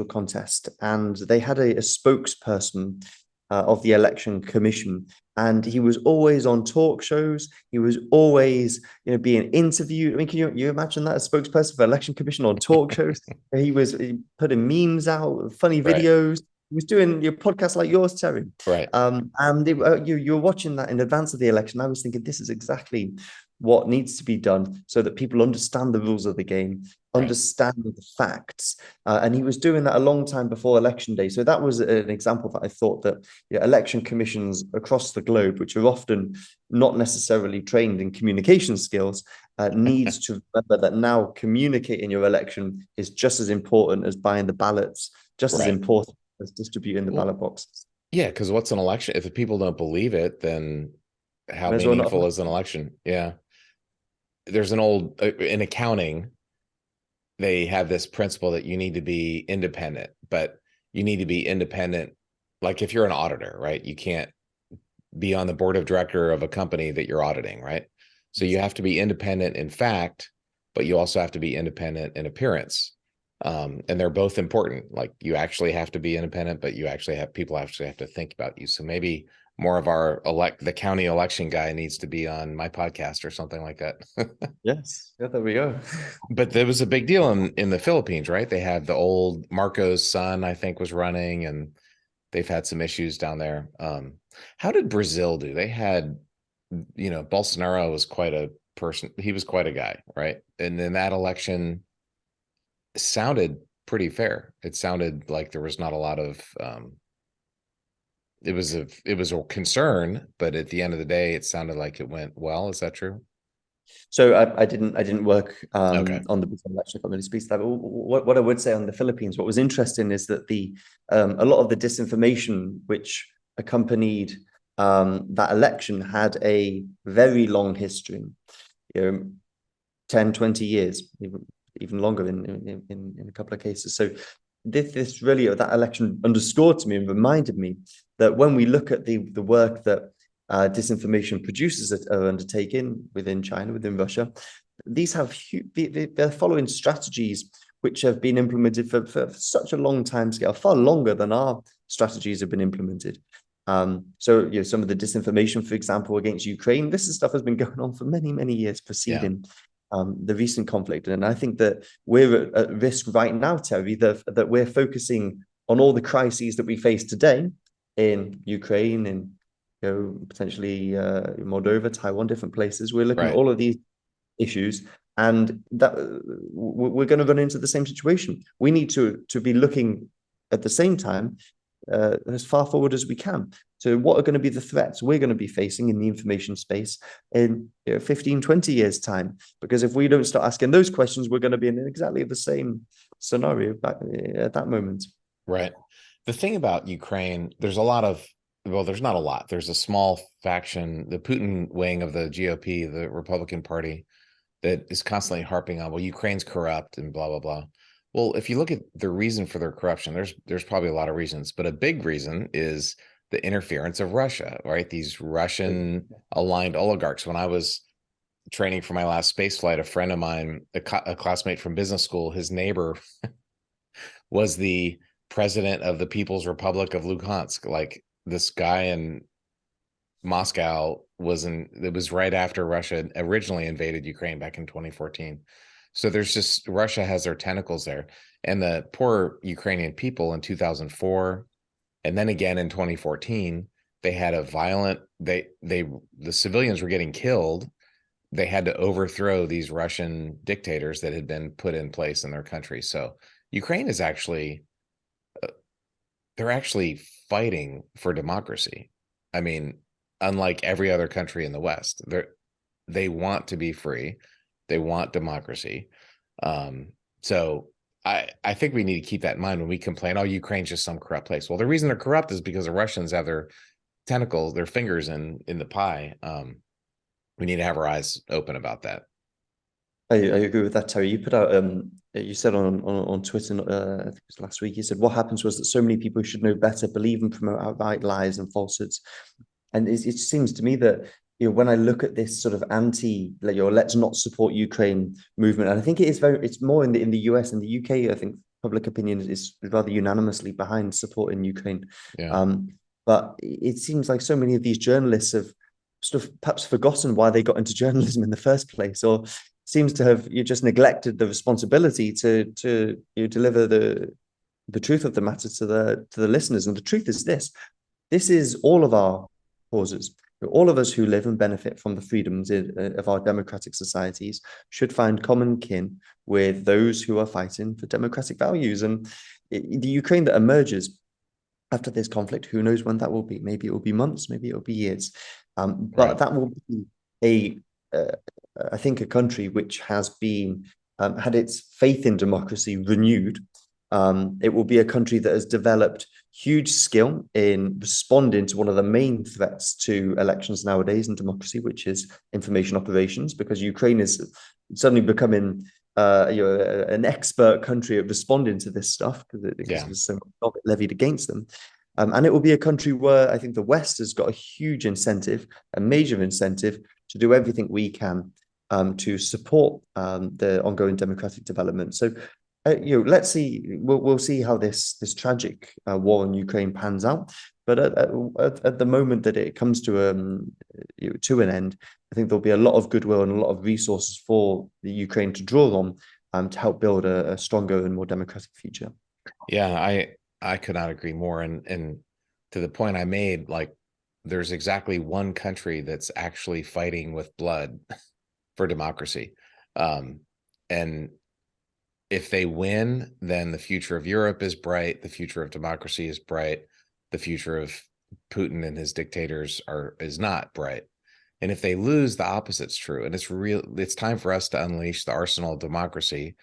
contest, and they had a spokesperson of the election commission, and he was always on talk shows. He was always, being interviewed. I mean, can you imagine that, a spokesperson for election commission on talk shows? He putting memes out, funny videos. He was doing your podcast like yours, Terry. Right. And you're watching that in advance of the election. I was thinking, this is exactly what needs to be done so that people understand the rules of the game, understand the facts. And he was doing that a long time before election day. So that was an example that I thought that election commissions across the globe, which are often not necessarily trained in communication skills, needs to remember that now communicating your election is just as important as buying the ballots, just as important as distributing the ballot boxes. Yeah, because what's an election? If the people don't believe it, then how meaningful is an election? Yeah. There's in accounting, they have this principle that you need to be independent, but you need to be independent. Like if you're an auditor, right? You can't be on the board of director of a company that you're auditing, right? So you have to be independent in fact, but you also have to be independent in appearance. And they're both important. Like you actually have to be independent, but people actually have to think about you. So maybe more of the county election guy needs to be on my podcast or something like that. Yes. Yeah, there we go. But there was a big deal in the Philippines, right? They had the old Marcos son, I think, was running, and they've had some issues down there. How did Brazil do? They had, Bolsonaro was quite a person. He was quite a guy, right? And then that election sounded pretty fair. It sounded like there was not a lot of it was a concern, but at the end of the day, it sounded like it went well. Is that true? So I didn't work on the Brazil election. I can't really speak to that. But what I would say on the Philippines, what was interesting is that a lot of the disinformation which accompanied that election had a very long history, 10, 20 years, even longer in a couple of cases. So this really, that election underscored to me and reminded me that when we look at the work that disinformation producers are undertaking within China, within Russia, they're following strategies which have been implemented for such a long time scale, far longer than our strategies have been implemented. So some of the disinformation, for example, against Ukraine, this stuff has been going on for many years preceding the recent conflict. And I think that we're at risk right now, Terry, that we're focusing on all the crises that we face today in Ukraine and potentially Moldova, Taiwan, different places. We're looking at all of these issues, and that we're going to run into the same situation. We need to be looking at the same time as far forward as we can. So what are going to be the threats we're going to be facing in the information space in 15, 20 years' time? Because if we don't start asking those questions, we're going to be in exactly the same scenario back at that moment. Right. The thing about Ukraine, there's not a lot. There's a small faction, the Putin wing of the GOP, the Republican Party, that is constantly harping on, well, Ukraine's corrupt and blah, blah, blah. Well, if you look at the reason for their corruption, there's probably a lot of reasons, but a big reason is the interference of Russia, right? These Russian aligned oligarchs. When I was training for my last space flight, a friend of mine, a classmate from business school, his neighbor was the president of the People's Republic of Luhansk. Like, this guy in Moscow it was right after Russia originally invaded Ukraine back in 2014. So there's just, Russia has their tentacles there. And the poor Ukrainian people in 2004, and then again in 2014, they had a violent, the civilians were getting killed. They had to overthrow these Russian dictators that had been put in place in their country. So Ukraine is actually, they're actually fighting for democracy. I mean, unlike every other country in the West, they want to be free. They want democracy. So I think we need to keep that in mind when we complain, oh, Ukraine's just some corrupt place. Well, the reason they're corrupt is because the Russians have their tentacles, their fingers in the pie. We need to have our eyes open about that. I agree with that, Terry. You put out you said on Twitter, I think it was last week, you said what happens was that so many people who should know better believe and promote outright lies and falsehoods. And it seems to me that, when I look at this sort of let's not support Ukraine movement, and I think it's more in the US and the UK. I think public opinion is rather unanimously behind supporting Ukraine. Yeah. But it seems like so many of these journalists have sort of perhaps forgotten why they got into journalism in the first place, or seems to have just neglected the responsibility to deliver the truth of the matter to the listeners. And the truth is this is all of our causes. All of us who live and benefit from the freedoms of our democratic societies should find common kin with those who are fighting for democratic values. And the Ukraine that emerges after this conflict, who knows when that will be? Maybe it will be months, maybe it will be years. But that will be I think, a country which has been had its faith in democracy renewed. It will be a country that has developed huge skill in responding to one of the main threats to elections nowadays in democracy, which is information operations, because Ukraine is suddenly becoming an expert country at responding to this stuff because there's so much of it levied against them. And it will be a country where I think the West has got a huge incentive, a major incentive, to do everything we can to support the ongoing democratic development. So, let's see. We'll see how this tragic war in Ukraine pans out. But at the moment that it comes to an end, I think there'll be a lot of goodwill and a lot of resources for the Ukraine to draw on to help build a stronger and more democratic future. Yeah, I could not agree more. And to the point I made, like, there's exactly one country that's actually fighting with blood for democracy. And if they win, then the future of Europe is bright. The future of democracy is bright. The future of Putin and his dictators is not bright. And if they lose, the opposite's true. And it's time for us to unleash the arsenal of democracy.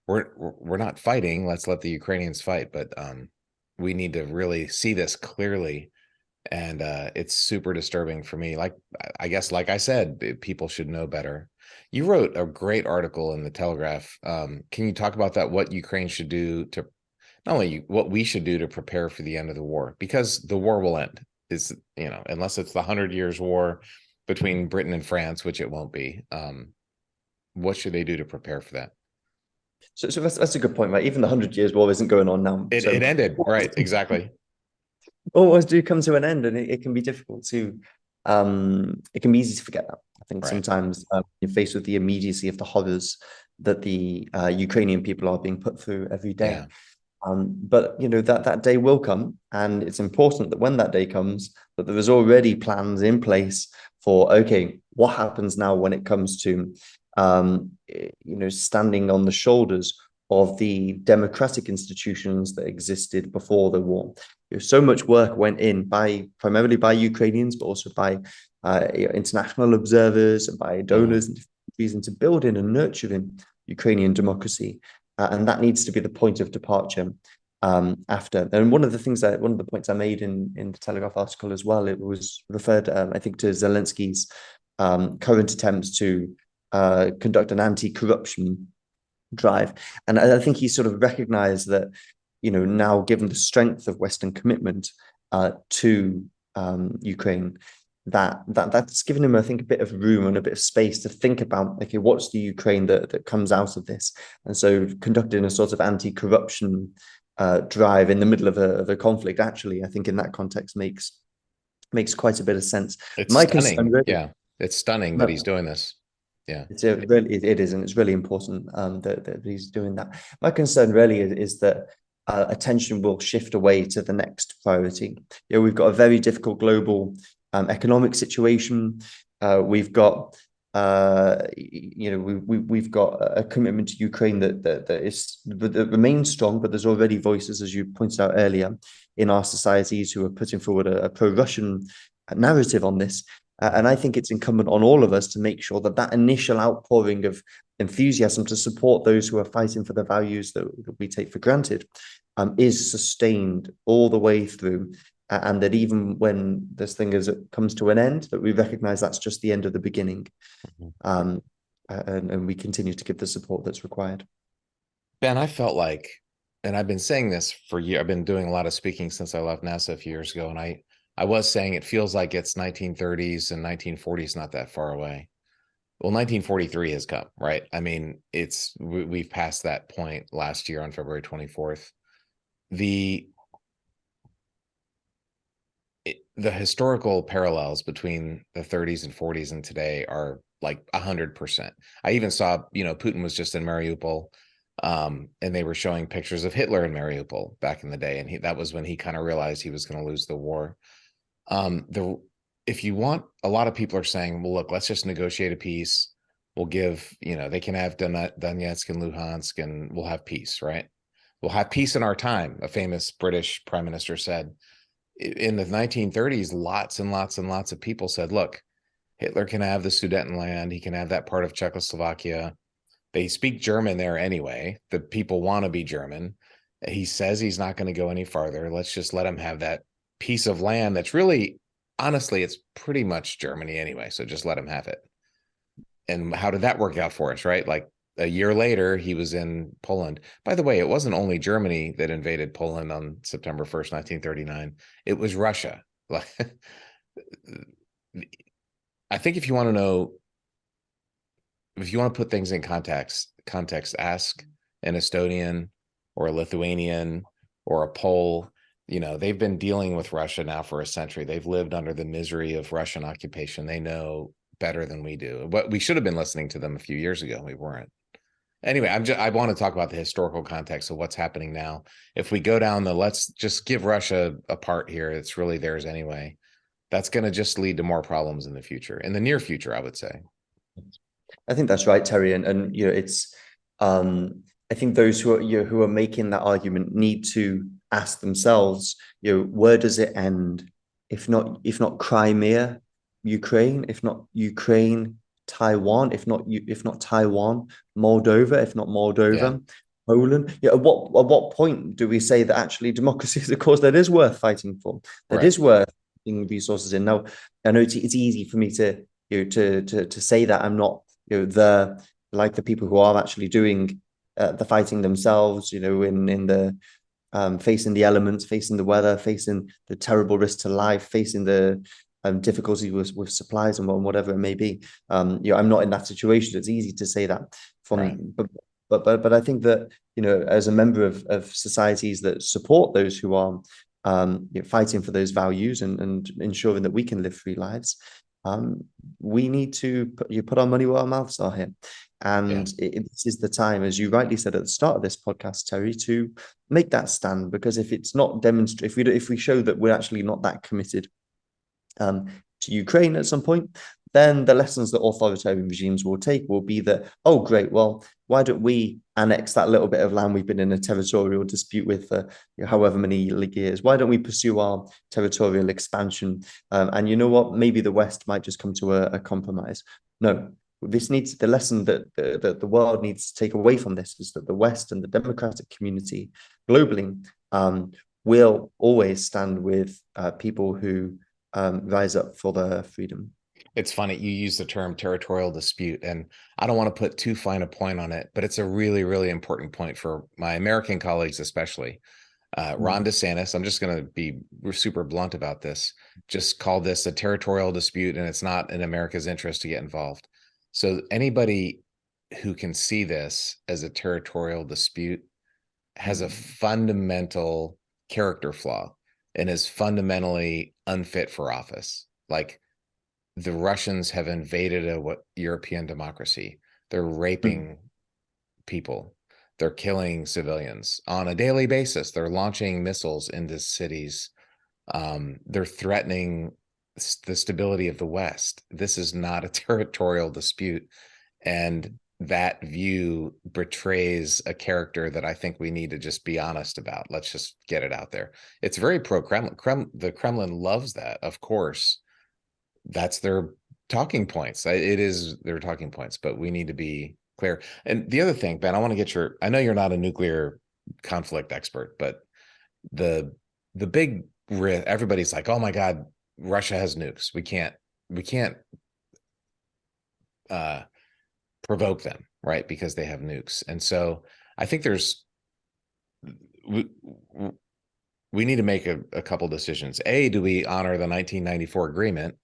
We're not fighting. Let's let the Ukrainians fight. But we need to really see this clearly. And it's super disturbing for me. Like, I guess, like I said, people should know better. You wrote a great article in the Telegraph. Can you talk about that? What Ukraine should do to, not only what we should do to prepare for the end of the war, because the war will end. Unless it's the 100 Years' War between Britain and France, which it won't be. What should they do to prepare for that? So that's a good point, right? Even the 100 Years' War isn't going on now. It ended, right? Exactly. Always do come to an end, and it can be difficult to. It can be easy to forget that. I think sometimes you're faced with the immediacy of the horrors that the Ukrainian people are being put through every day. Yeah. But that day will come, and it's important that when that day comes, that there is already plans in place for, okay, what happens now when it comes to standing on the shoulders of the democratic institutions that existed before the war. So much work went in primarily by Ukrainians, but also by international observers and by donors and countries into building and nurturing Ukrainian democracy. And that needs to be the point of departure after. And one of the points I made in the Telegraph article as well, it was referred, I think, to Zelensky's current attempts to conduct an anti-corruption drive. And I think he sort of recognized that, now given the strength of Western commitment to Ukraine, that's given him, I think, a bit of room and a bit of space to think about, okay, what's the Ukraine that comes out of this? And so conducting a sort of anti-corruption drive in the middle of a conflict, actually, I think in that context makes quite a bit of sense. It's My concern stunning. really, Yeah. It's stunning that he's doing this. Yeah. it is, and it's really important that he's doing that. My concern really is that attention will shift away to the next priority. We've got a very difficult global economic situation. We've got we've got a commitment to Ukraine that remains strong, but there's already voices, as you pointed out earlier, in our societies who are putting forward a pro-Russian narrative on this. And I think it's incumbent on all of us to make sure that initial outpouring of enthusiasm to support those who are fighting for the values that we take for granted is sustained all the way through. And that even when this thing comes to an end, that we recognize that's just the end of the beginning. And we continue to give the support that's required. Ben, I felt like, and I've been saying this for years, I've been doing a lot of speaking since I left NASA a few years ago, and I was saying it feels like it's 1930s and 1940s, not that far away. Well, 1943 has come, right? I mean, we've passed that point last year on February 24th. The historical parallels between the 30s and 40s and today are like 100%. I even saw, Putin was just in Mariupol, and they were showing pictures of Hitler in Mariupol back in the day, and that was when he kind of realized he was going to lose the war. If you want, a lot of people are saying, well, look, let's just negotiate a peace. We'll give, they can have Donetsk and Luhansk, and we'll have peace, right? We'll have peace in our time, a famous British prime minister said. In the 1930s, lots and lots and lots of people said, look, Hitler can have the Sudetenland. He can have that part of Czechoslovakia. They speak German there anyway. The people want to be German. He says he's not going to go any farther. Let's just let him have that piece of land that's really, honestly, it's pretty much Germany anyway. So just let him have it. And how did that work out for us, right? Like a year later, he was in Poland. By the way, it wasn't only Germany that invaded Poland on September 1st, 1939. It was Russia. Like, I think if you want to put things in context, ask an Estonian or a Lithuanian or a Pole. They've been dealing with Russia now for a century. They've lived under the misery of Russian occupation. They know better than we do. But we should have been listening to them a few years ago. We weren't. Anyway, I want to talk about the historical context of what's happening now. If we go down let's just give Russia a part here, it's really theirs anyway. That's going to just lead to more problems in the future, in the near future, I would say. I think that's right, Terry. And it's I think those who are making that argument need to ask themselves, where does it end? If not Crimea, Ukraine, if not Ukraine, Taiwan, if not Taiwan, Moldova, if not Moldova, Yeah. Poland. At what point do we say that actually democracy is a cause that is worth fighting for, that is worth putting resources in? Now, I know it's easy for me to to say that I'm not the people who are actually doing the fighting themselves, in the facing the elements, facing the weather, facing the terrible risk to life, facing the difficulties with supplies and whatever it may be. I'm not in that situation. It's easy to say that but I think that, as a member of societies that support those who are fighting for those values and ensuring that we can live free lives, we need to put our money where our mouths are here. And this is the time, as you rightly said at the start of this podcast, Terry, to make that stand. Because if it's not demonstrated, if we show that we're actually not that committed to Ukraine at some point, then the lessons that authoritarian regimes will take will be that, oh, great, well, why don't we annex that little bit of land we've been in a territorial dispute with for however many years? Why don't we pursue our territorial expansion? And you know what? Maybe the West might just come to a compromise. No, the lesson that the world needs to take away from this is that the West and the democratic community globally will always stand with people who rise up for their freedom. It's funny, you use the term territorial dispute, and I don't want to put too fine a point on it, but it's a really, really important point for my American colleagues, especially. Ron DeSantis, I'm just going to be super blunt about this, just called this a territorial dispute, and it's not in America's interest to get involved. So anybody who can see this as a territorial dispute has a fundamental character flaw and is fundamentally unfit for office. Like, the Russians have invaded a European democracy. They're raping people. They're killing civilians on a daily basis. They're launching missiles into cities. They're threatening the stability of the West. This is not a territorial dispute. And that view betrays a character that I think we need to just be honest about. Let's just get it out there. It's very pro-Kremlin. The Kremlin loves that, of course. That's their talking points. It is their talking points, but we need to be clear. And the other thing, Ben, I want to get I know you're not a nuclear conflict expert, but the big risk, everybody's like, oh my God, Russia has nukes. We can't provoke them, right? Because they have nukes. And so I think we need to make a couple decisions. A, do we honor the 1994 agreement?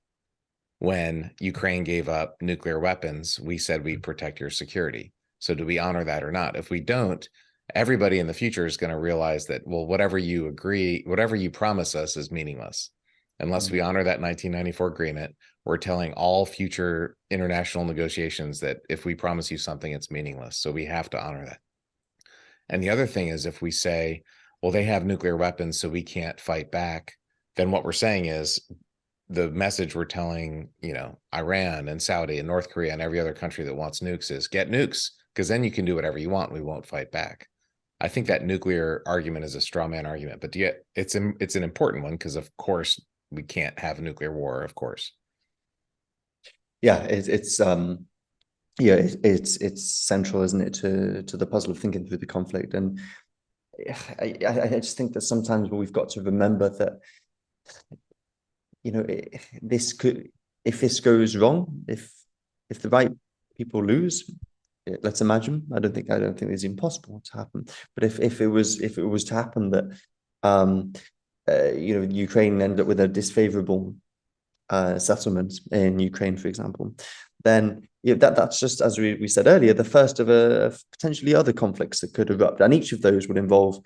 When Ukraine gave up nuclear weapons, we said we'd protect your security. So do we honor that or not? If we don't, everybody in the future is going to realize that, well, whatever you promise us is meaningless. Unless we honor that 1994 agreement, we're telling all future international negotiations that if we promise you something, it's meaningless. So we have to honor that. And the other thing is, if we say, well, they have nuclear weapons, so we can't fight back, then what we're saying is, the message we're telling, Iran and Saudi and North Korea and every other country that wants nukes is get nukes, because then you can do whatever you want. We won't fight back. I think that nuclear argument is a straw man argument, but yet it's an important one, because of course we can't have a nuclear war, of course. Yeah, it's central, isn't it, to the puzzle of thinking through the conflict. And I just think that sometimes we've got to remember that, this could, if this goes wrong, if the right people lose, let's imagine, I don't think it's impossible to happen, but if it was to happen that Ukraine ended up with a disfavorable settlement in Ukraine, for example, then that's just, as we said earlier, the first of potentially other conflicts that could erupt, and each of those would involve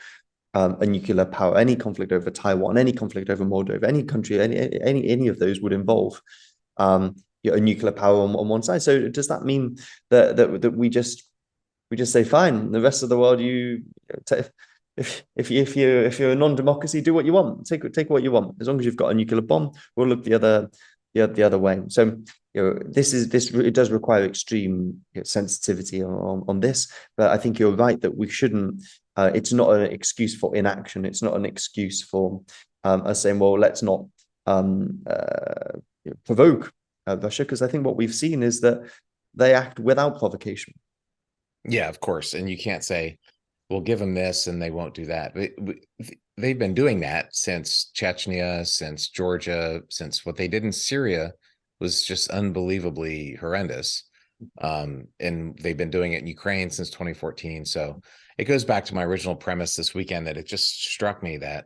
a nuclear power. Any conflict over Taiwan, any conflict over Moldova, any country, any of those would involve a nuclear power on one side. So does that mean that we just say, fine, the rest of the world, if you're a non-democracy, do what you want, take what you want, as long as you've got a nuclear bomb, we'll look the other way. So it does require extreme sensitivity on this, but I think you're right that we shouldn't. It's not an excuse for inaction. It's not an excuse for us saying, well, let's not provoke Russia, because I think what we've seen is that they act without provocation. Yeah, of course. And you can't say, we'll give them this and they won't do that. They've been doing that since Chechnya, since Georgia, since what they did in Syria was just unbelievably horrendous. And they've been doing it in Ukraine since 2014. So it goes back to my original premise this weekend, that it just struck me that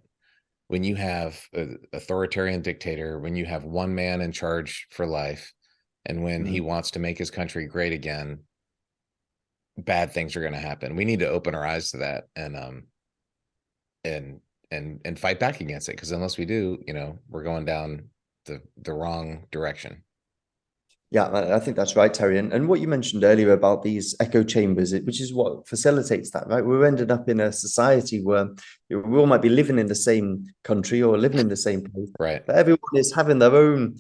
when you have an authoritarian dictator, when you have one man in charge for life, and when he wants to make his country great again, bad things are going to happen. We need to open our eyes to that and fight back against it, because unless we do, we're going down the wrong direction. Yeah, I think that's right, Terry. And what you mentioned earlier about these echo chambers, which is what facilitates that, right? We're ended up in a society where we all might be living in the same country or living in the same place, right? But everyone is having their own,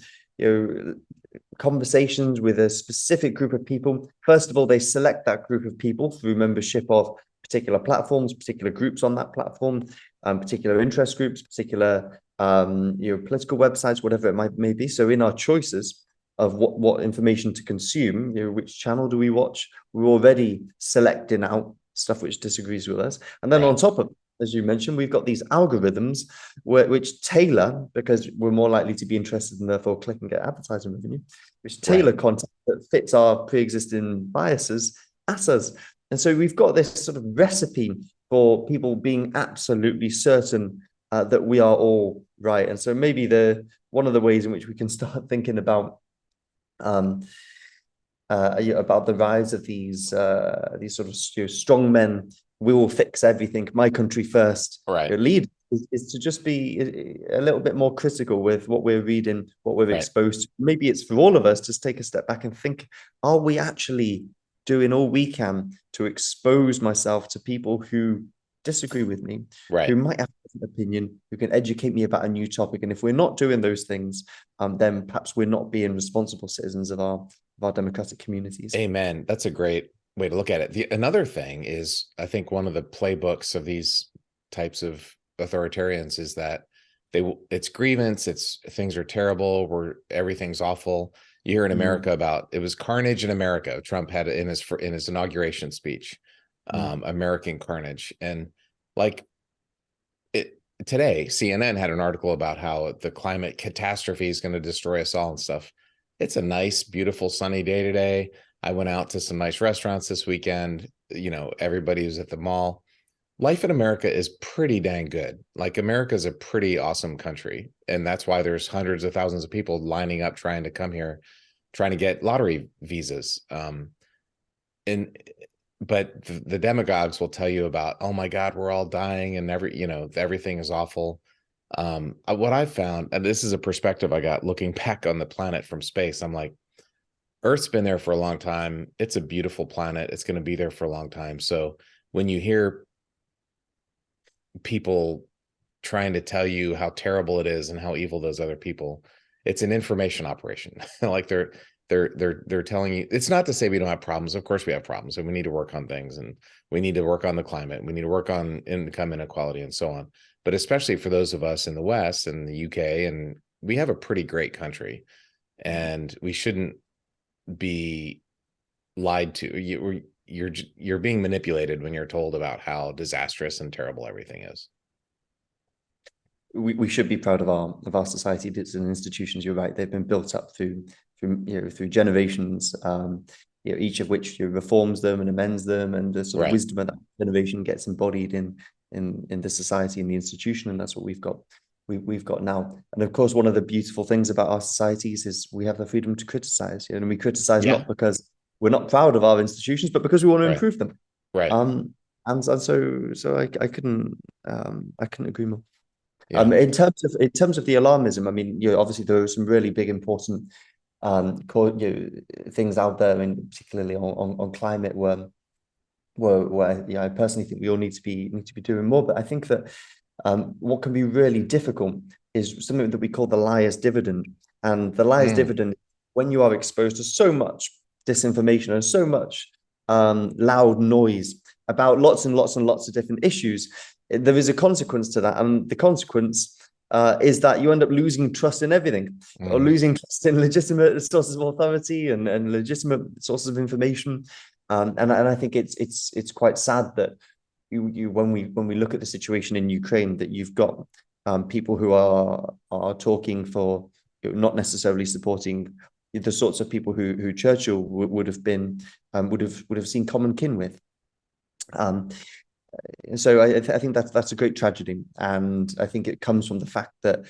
conversations with a specific group of people. First of all, they select that group of people through membership of particular platforms, particular groups on that platform, particular interest groups, particular political websites, whatever it may be. So in our choices of what information to consume, which channel do we watch, we're already selecting out stuff which disagrees with us. And then on top of, as you mentioned, we've got these algorithms which tailor, because we're more likely to be interested and therefore click and get advertising revenue, which tailor content that fits our pre-existing biases at us. And so we've got this sort of recipe for people being absolutely certain that we are all right. And so maybe one of the ways in which we can start thinking um, about the rise of these sort of strong men. We will fix everything. My country first. Right. Lead is to just be a little bit more critical with what we're reading, what we're Right. exposed to. Maybe it's for all of us to take a step back and think: are we actually doing all we can to expose myself to people who disagree with me, who Right. might have a different opinion, who can educate me about a new topic? And if we're not doing those things, then perhaps we're not being responsible citizens of our democratic communities. Amen. That's a great way to look at it. Another thing is, I think one of the playbooks of these types of authoritarians is that it's grievance, it's things are terrible, everything's awful. You hear in America about it was carnage in America. Trump had it in his inauguration speech, American carnage. And like today, CNN had an article about how the climate catastrophe is going to destroy us all and stuff. It's a nice, beautiful, sunny day today. I went out to some nice restaurants this weekend. Everybody was at the mall. Life in America is pretty dang good. Like, America is a pretty awesome country. And that's why there's hundreds of thousands of people lining up trying to come here, trying to get lottery visas. But the demagogues will tell you about, oh my God, we're all dying and everything is awful. What I've found, and this is a perspective I got looking back on the planet from space, I'm like, Earth's been there for a long time. It's a beautiful planet. It's going to be there for a long time. So when you hear people trying to tell you how terrible it is and how evil those other people, it's an information operation. Like they're telling you, it's not to say we don't have problems. Of course we have problems, and we need to work on things, and we need to work on the climate. We need to work on income inequality and so on. But especially for those of us in the West and the UK, and we have a pretty great country, and we shouldn't be lied to. You're being manipulated when you're told about how disastrous and terrible everything is. We should be proud of our society and institutions. You're right; they've been built up through generations. Each of which reforms them and amends them, and the sort of wisdom of that generation gets embodied in the society and the institution, and that's what we've got. We've got now. And of course, one of the beautiful things about our societies is we have the freedom to criticize. And we criticize not because we're not proud of our institutions, but because we want to improve them. Right. And so I couldn't agree more. Yeah. In terms of the alarmism, I mean, obviously there are some really big important things out there, and particularly on climate, where I personally think we all need to be doing more. But I think that what can be really difficult is something that we call the liar's dividend. And the liar's dividend, when you are exposed to so much disinformation and so much loud noise about lots and lots and lots of different issues, there is a consequence to that. And the consequence is that you end up losing trust in everything, or losing trust in legitimate sources of authority and legitimate sources of information. And I think it's quite sad that when we look at the situation in Ukraine, that you've got people who are talking for, not necessarily supporting the sorts of people who Churchill would have seen common kin with. So I think that's a great tragedy, and I think it comes from the fact that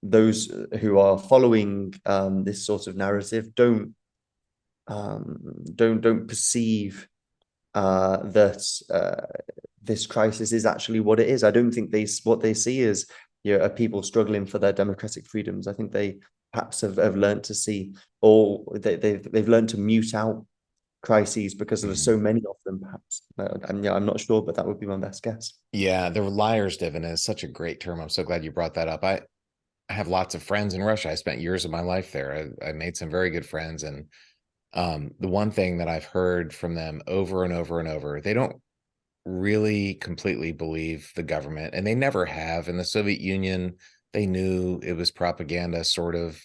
those who are following this sort of narrative don't perceive that this crisis is actually what it is. I don't think what they see is are people struggling for their democratic freedoms. I think they perhaps have learned to see, or they've learned to mute out crises because there's so many of them, perhaps. I'm not sure, but that would be my best guess. Yeah, the liar's dividend is such a great term. I'm so glad you brought that up. I have lots of friends in Russia. I spent years of my life there. I made some very good friends, and the one thing that I've heard from them over and over and over, they don't really completely believe the government, and they never have. In the Soviet Union, they knew it was propaganda, sort of,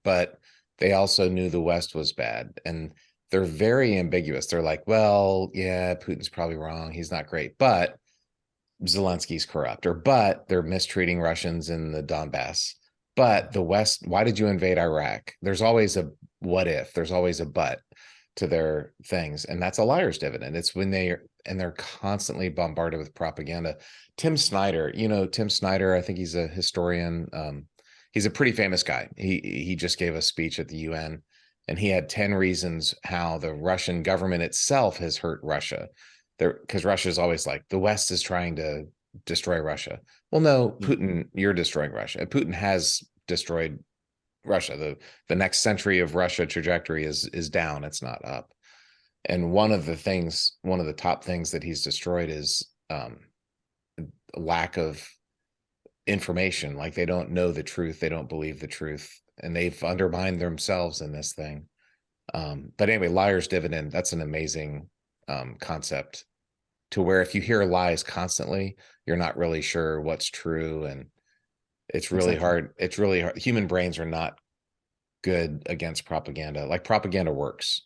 but they also knew the West was bad, and they're very ambiguous. They're like, well, yeah, Putin's probably wrong. He's not great, but Zelensky's corrupt, or but they're mistreating Russians in the Donbass. But the West, why did you invade Iraq? There's always a what if, there's always a but. to their things, and that's a liar's dividend. It's when they're constantly bombarded with propaganda. Tim Snyder, Tim Snyder, I think he's a historian. He's a pretty famous guy. He just gave a speech at the UN, and he had 10 reasons how the Russian government itself has hurt Russia. Because Russia is always like, the West is trying to destroy Russia. Well, no, Putin, you're destroying Russia. Putin has destroyed Russia. The next century of Russia trajectory is down. It's not up. And one of the top things that he's destroyed is lack of information. Like, they don't know the truth, they don't believe the truth, and they've undermined themselves in this thing. But anyway, liar's dividend, that's an amazing concept, to where if you hear lies constantly, you're not really sure what's true, and it's really hard. It's really hard. Human brains are not good against propaganda. Like, propaganda works.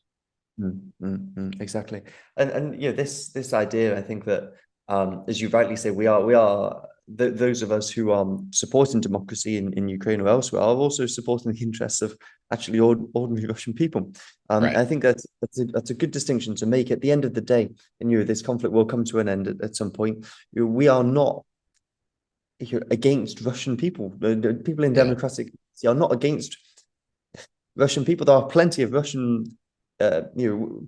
Exactly. And this idea, I think that as you rightly say, we are those of us who are supporting democracy in Ukraine or elsewhere are also supporting the interests of actually ordinary Russian people. Right. I think that's a good distinction to make. At the end of the day, and this conflict will come to an end at some point. We are not against Russian people. The people in democratic are not against Russian people. There are plenty of Russian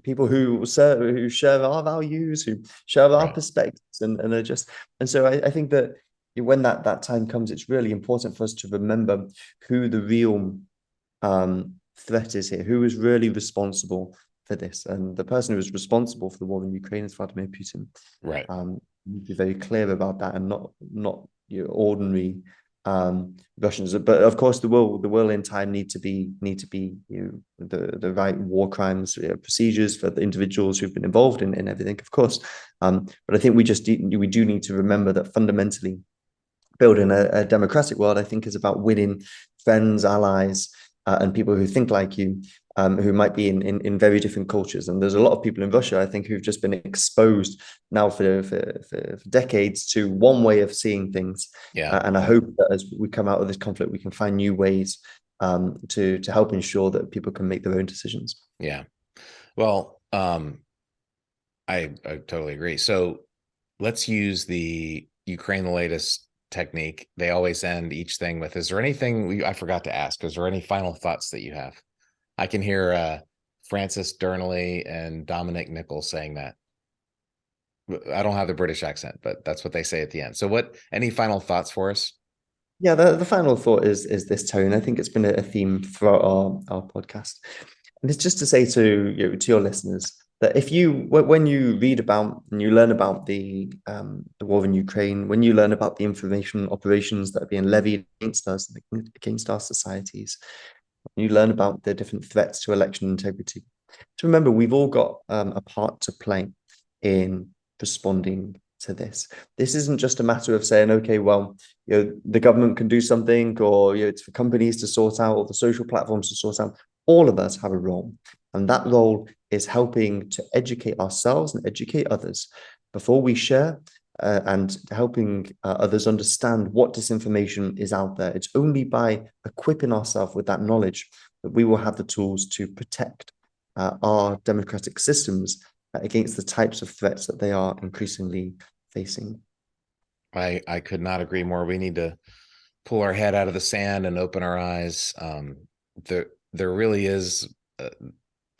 people who share our values, who share our perspectives, and are just. And so I think that when that time comes, it's really important for us to remember who the real threat is here, who is really responsible for this. And the person who is responsible for the war in Ukraine is Vladimir Putin. Right. Be very clear about that, and not ordinary Russians. But of course, there will in time need to be the right war crimes procedures for the individuals who've been involved in everything, of course. But I think we do need to remember that fundamentally, building a democratic world, I think, is about winning friends, allies, and people who think like you, who might be in very different cultures. And there's a lot of people in Russia, I think, who've just been exposed now for decades to one way of seeing things. And I hope that as we come out of this conflict, we can find new ways to help ensure that people can make their own decisions. Yeah. Well, I totally agree. So let's use the Ukraine the latest technique. They always end each thing with, is there anything I forgot to ask? Is there any final thoughts that you have? I can hear Francis Durnley and Dominic Nichols saying that. I don't have the British accent, but that's what they say at the end. So any final thoughts for us? Yeah, the final thought is this, Terry, and I think it's been a theme throughout our podcast. And it's just to say to your listeners that when you read about and you learn about the war in Ukraine, when you learn about the information operations that are being levied against us, against our societies, you learn about the different threats to election integrity, to remember we've all got a part to play in responding to this. This isn't just a matter of saying, okay, well, the government can do something, or it's for companies to sort out, or the social platforms to sort out. All of us have a role, and that role is helping to educate ourselves and educate others before we share, and helping others understand what disinformation is out there. It's only by equipping ourselves with that knowledge that we will have the tools to protect our democratic systems against the types of threats that they are increasingly facing. I could not agree more. We need to pull our head out of the sand and open our eyes. There really is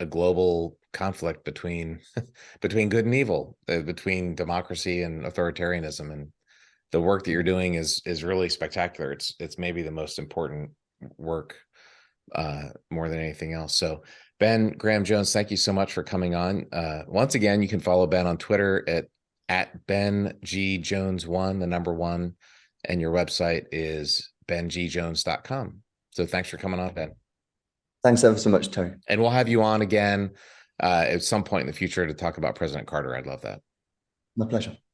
a global conflict between good and evil, between democracy and authoritarianism, and the work that you're doing is really spectacular. It's maybe the most important work, more than anything else. So Ben Graham Jones, thank you so much for coming on. Once again, you can follow Ben on Twitter at Ben G Jones 1, the number 1, and your website is bengjones.com. So thanks for coming on, Ben. Thanks ever so much, Terry. And we'll have you on again at some point in the future to talk about President Carter. I'd love that. My pleasure.